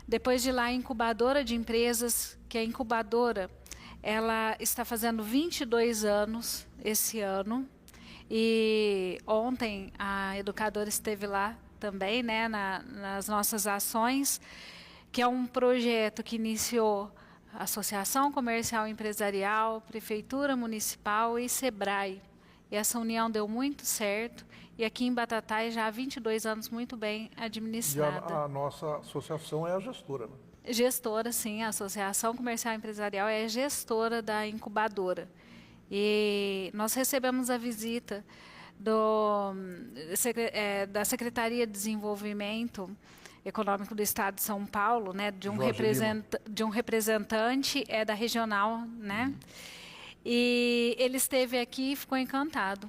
[SPEAKER 18] Depois de lá, a incubadora de empresas, que a incubadora, ela está fazendo 22 anos esse ano. E ontem a educadora esteve lá também, né, nas nossas ações, que é um projeto que iniciou Associação Comercial e Empresarial, Prefeitura Municipal e Sebrae. E essa união deu muito certo, e aqui em Batatais já há 22 anos muito bem administrada.
[SPEAKER 19] E a nossa associação é a gestora, né?
[SPEAKER 18] Gestora, sim, a Associação Comercial e Empresarial é gestora da incubadora. E nós recebemos a visita da Secretaria de Desenvolvimento Econômico do Estado de São Paulo, né, de um representante da regional, né? E ele esteve aqui e ficou encantado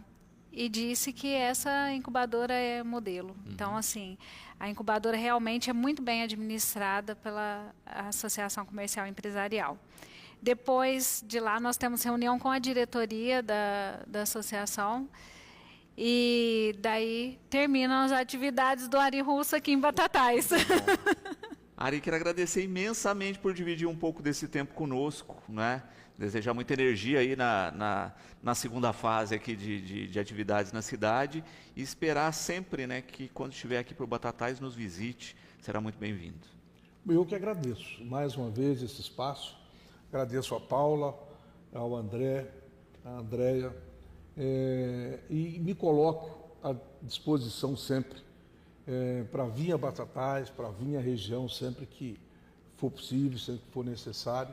[SPEAKER 18] e disse que essa incubadora é modelo. Então, assim, a incubadora realmente é muito bem administrada pela Associação Comercial e Empresarial. Depois de lá, nós temos reunião com a diretoria da associação. E daí terminam as atividades do Ari Russo aqui em Batatais.
[SPEAKER 5] Ari, quero agradecer imensamente por dividir um pouco desse tempo conosco, né? Desejar muita energia aí na segunda fase aqui de atividades na cidade, e esperar sempre, né, que quando estiver aqui por Batatais nos visite, será muito bem-vindo.
[SPEAKER 19] Eu que agradeço mais uma vez esse espaço, agradeço a Paula, ao André, a Andréia, e me coloco à disposição sempre para vir a Batatais, para vir à região sempre que for possível, sempre que for necessário,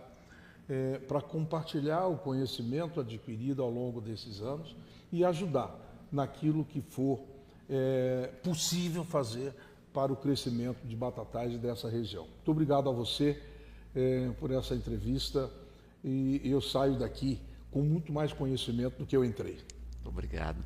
[SPEAKER 19] para compartilhar o conhecimento adquirido ao longo desses anos e ajudar naquilo que for possível fazer para o crescimento de Batatais e dessa região. Muito obrigado a você por essa entrevista, e eu saio daqui com muito mais conhecimento do que eu entrei.
[SPEAKER 5] Muito obrigado.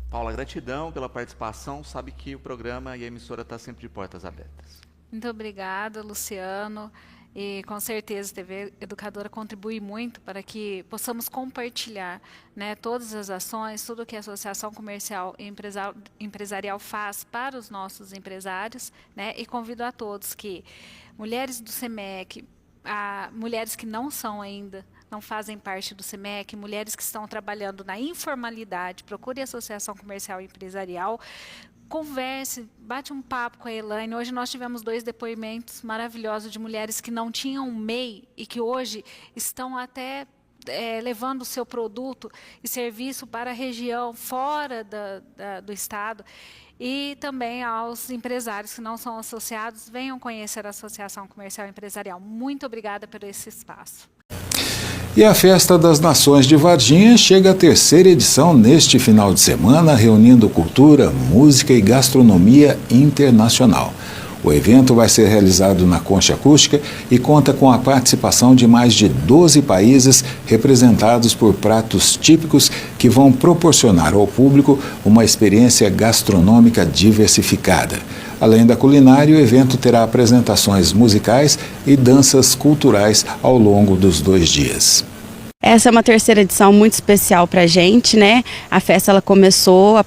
[SPEAKER 5] Paula, gratidão pela participação. Sabe que o programa e a emissora está sempre de portas abertas.
[SPEAKER 18] Muito obrigada, Luciano. E com certeza a TV Educadora contribui muito para que possamos compartilhar, né, todas as ações, tudo que a Associação Comercial e Empresarial faz para os nossos empresários, né, e convido a todos que mulheres do SEMEC, mulheres que não fazem parte do SEMEC, mulheres que estão trabalhando na informalidade, procure a Associação Comercial e Empresarial, converse, bate um papo com a Elaine. Hoje nós tivemos 2 depoimentos maravilhosos de mulheres que não tinham MEI e que hoje estão até levando o seu produto e serviço para a região fora do estado. E também aos empresários que não são associados, venham conhecer a Associação Comercial e Empresarial. Muito obrigada por esse espaço.
[SPEAKER 1] E a Festa das Nações de Varginha chega à 3ª edição neste final de semana, reunindo cultura, música e gastronomia internacional. O evento vai ser realizado na Concha Acústica e conta com a participação de mais de 12 países representados por pratos típicos que vão proporcionar ao público uma experiência gastronômica diversificada. Além da culinária, o evento terá apresentações musicais e danças culturais ao longo dos 2 dias.
[SPEAKER 20] Essa é uma 3ª edição muito especial para a gente, né? A festa ela começou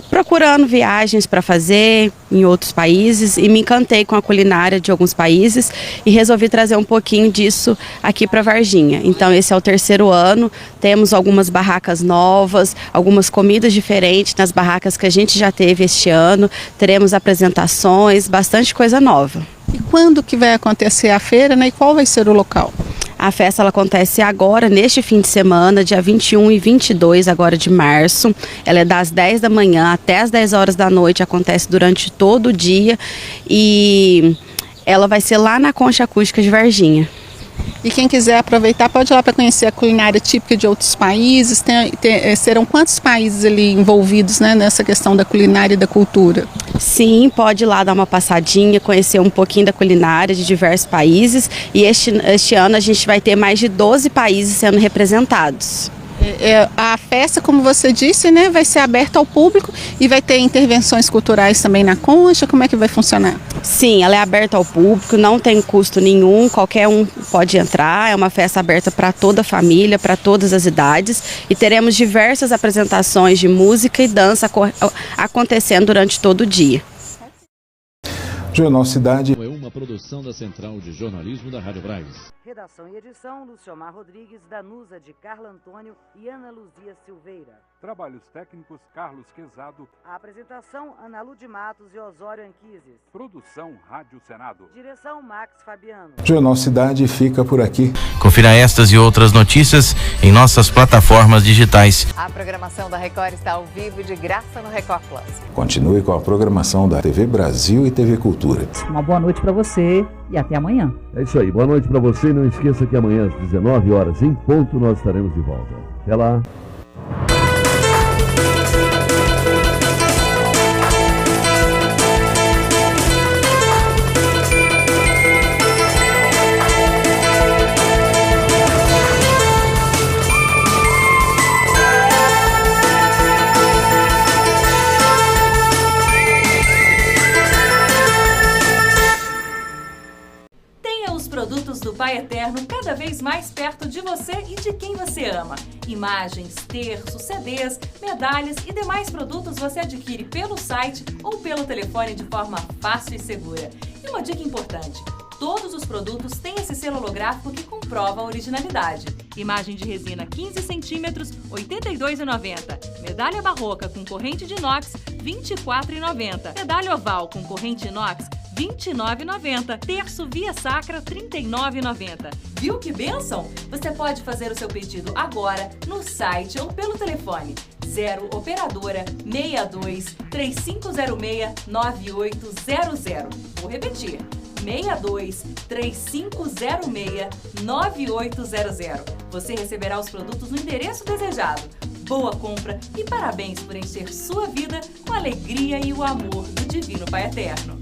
[SPEAKER 20] procurando viagens para fazer em outros países e me encantei com a culinária de alguns países e resolvi trazer um pouquinho disso aqui para Varginha. Então esse é o 3º ano, temos algumas barracas novas, algumas comidas diferentes nas barracas que a gente já teve este ano, teremos apresentações, bastante coisa nova.
[SPEAKER 8] E quando que vai acontecer a feira, né? E qual vai ser o local?
[SPEAKER 20] A festa ela acontece agora, neste fim de semana, dia 21 e 22 agora de março. Ela é das 10 da manhã até as 10 horas da noite, acontece durante todo o dia. E ela vai ser lá na Concha Acústica de Varginha.
[SPEAKER 8] E quem quiser aproveitar pode ir lá para conhecer a culinária típica de outros países. Serão quantos países ali envolvidos, né, nessa questão da culinária e da cultura?
[SPEAKER 20] Sim, pode ir lá dar uma passadinha, conhecer um pouquinho da culinária de diversos países. E este ano a gente vai ter mais de 12 países sendo representados.
[SPEAKER 8] A festa, como você disse, né, vai ser aberta ao público e vai ter intervenções culturais também na Concha. Como é que vai funcionar?
[SPEAKER 20] Sim, ela é aberta ao público, não tem custo nenhum, qualquer um pode entrar. É uma festa aberta para toda a família, para todas as idades, e teremos diversas apresentações de música e dança acontecendo durante todo o dia.
[SPEAKER 1] Jornal Cidade
[SPEAKER 21] é uma produção da Central de Jornalismo da Rádio Braz.
[SPEAKER 22] Redação e edição, Luciomar Rodrigues, Danusa de Carla Antônio e Ana Luzia Silveira.
[SPEAKER 23] Trabalhos técnicos, Carlos Quezado.
[SPEAKER 22] A apresentação, Ana Lu de Matos e Osório Anquises.
[SPEAKER 23] Produção, Rádio Senado.
[SPEAKER 22] Direção, Max Fabiano.
[SPEAKER 1] Jornal Cidade fica por aqui.
[SPEAKER 24] Confira estas e outras notícias em nossas plataformas digitais.
[SPEAKER 25] A programação da Record está ao vivo e de graça no Record Plus.
[SPEAKER 1] Continue com a programação da TV Brasil e TV Cultura.
[SPEAKER 26] Uma boa noite para você e até amanhã.
[SPEAKER 27] É isso aí, boa noite para você. Não esqueça que amanhã às 19 horas em ponto nós estaremos de volta. Até lá.
[SPEAKER 28] Produtos do Pai Eterno cada vez mais perto de você e de quem você ama. Imagens, terços, CDs, medalhas e demais produtos você adquire pelo site ou pelo telefone de forma fácil e segura. E uma dica importante: todos os produtos têm esse selo holográfico que comprova a originalidade. Imagem de resina 15 cm, R$ 82,90. Medalha barroca com corrente de inox, R$ 24,90. Medalha oval com corrente inox, R$ 29,90. Terço via sacra, R$ 39,90. Viu que bênção? Você pode fazer o seu pedido agora no site ou pelo telefone 0 operadora 62 3506 9800. Vou repetir: 62 3506 9800. Você receberá os produtos no endereço desejado. Boa compra e parabéns por encher sua vida com a alegria e o amor do Divino Pai Eterno.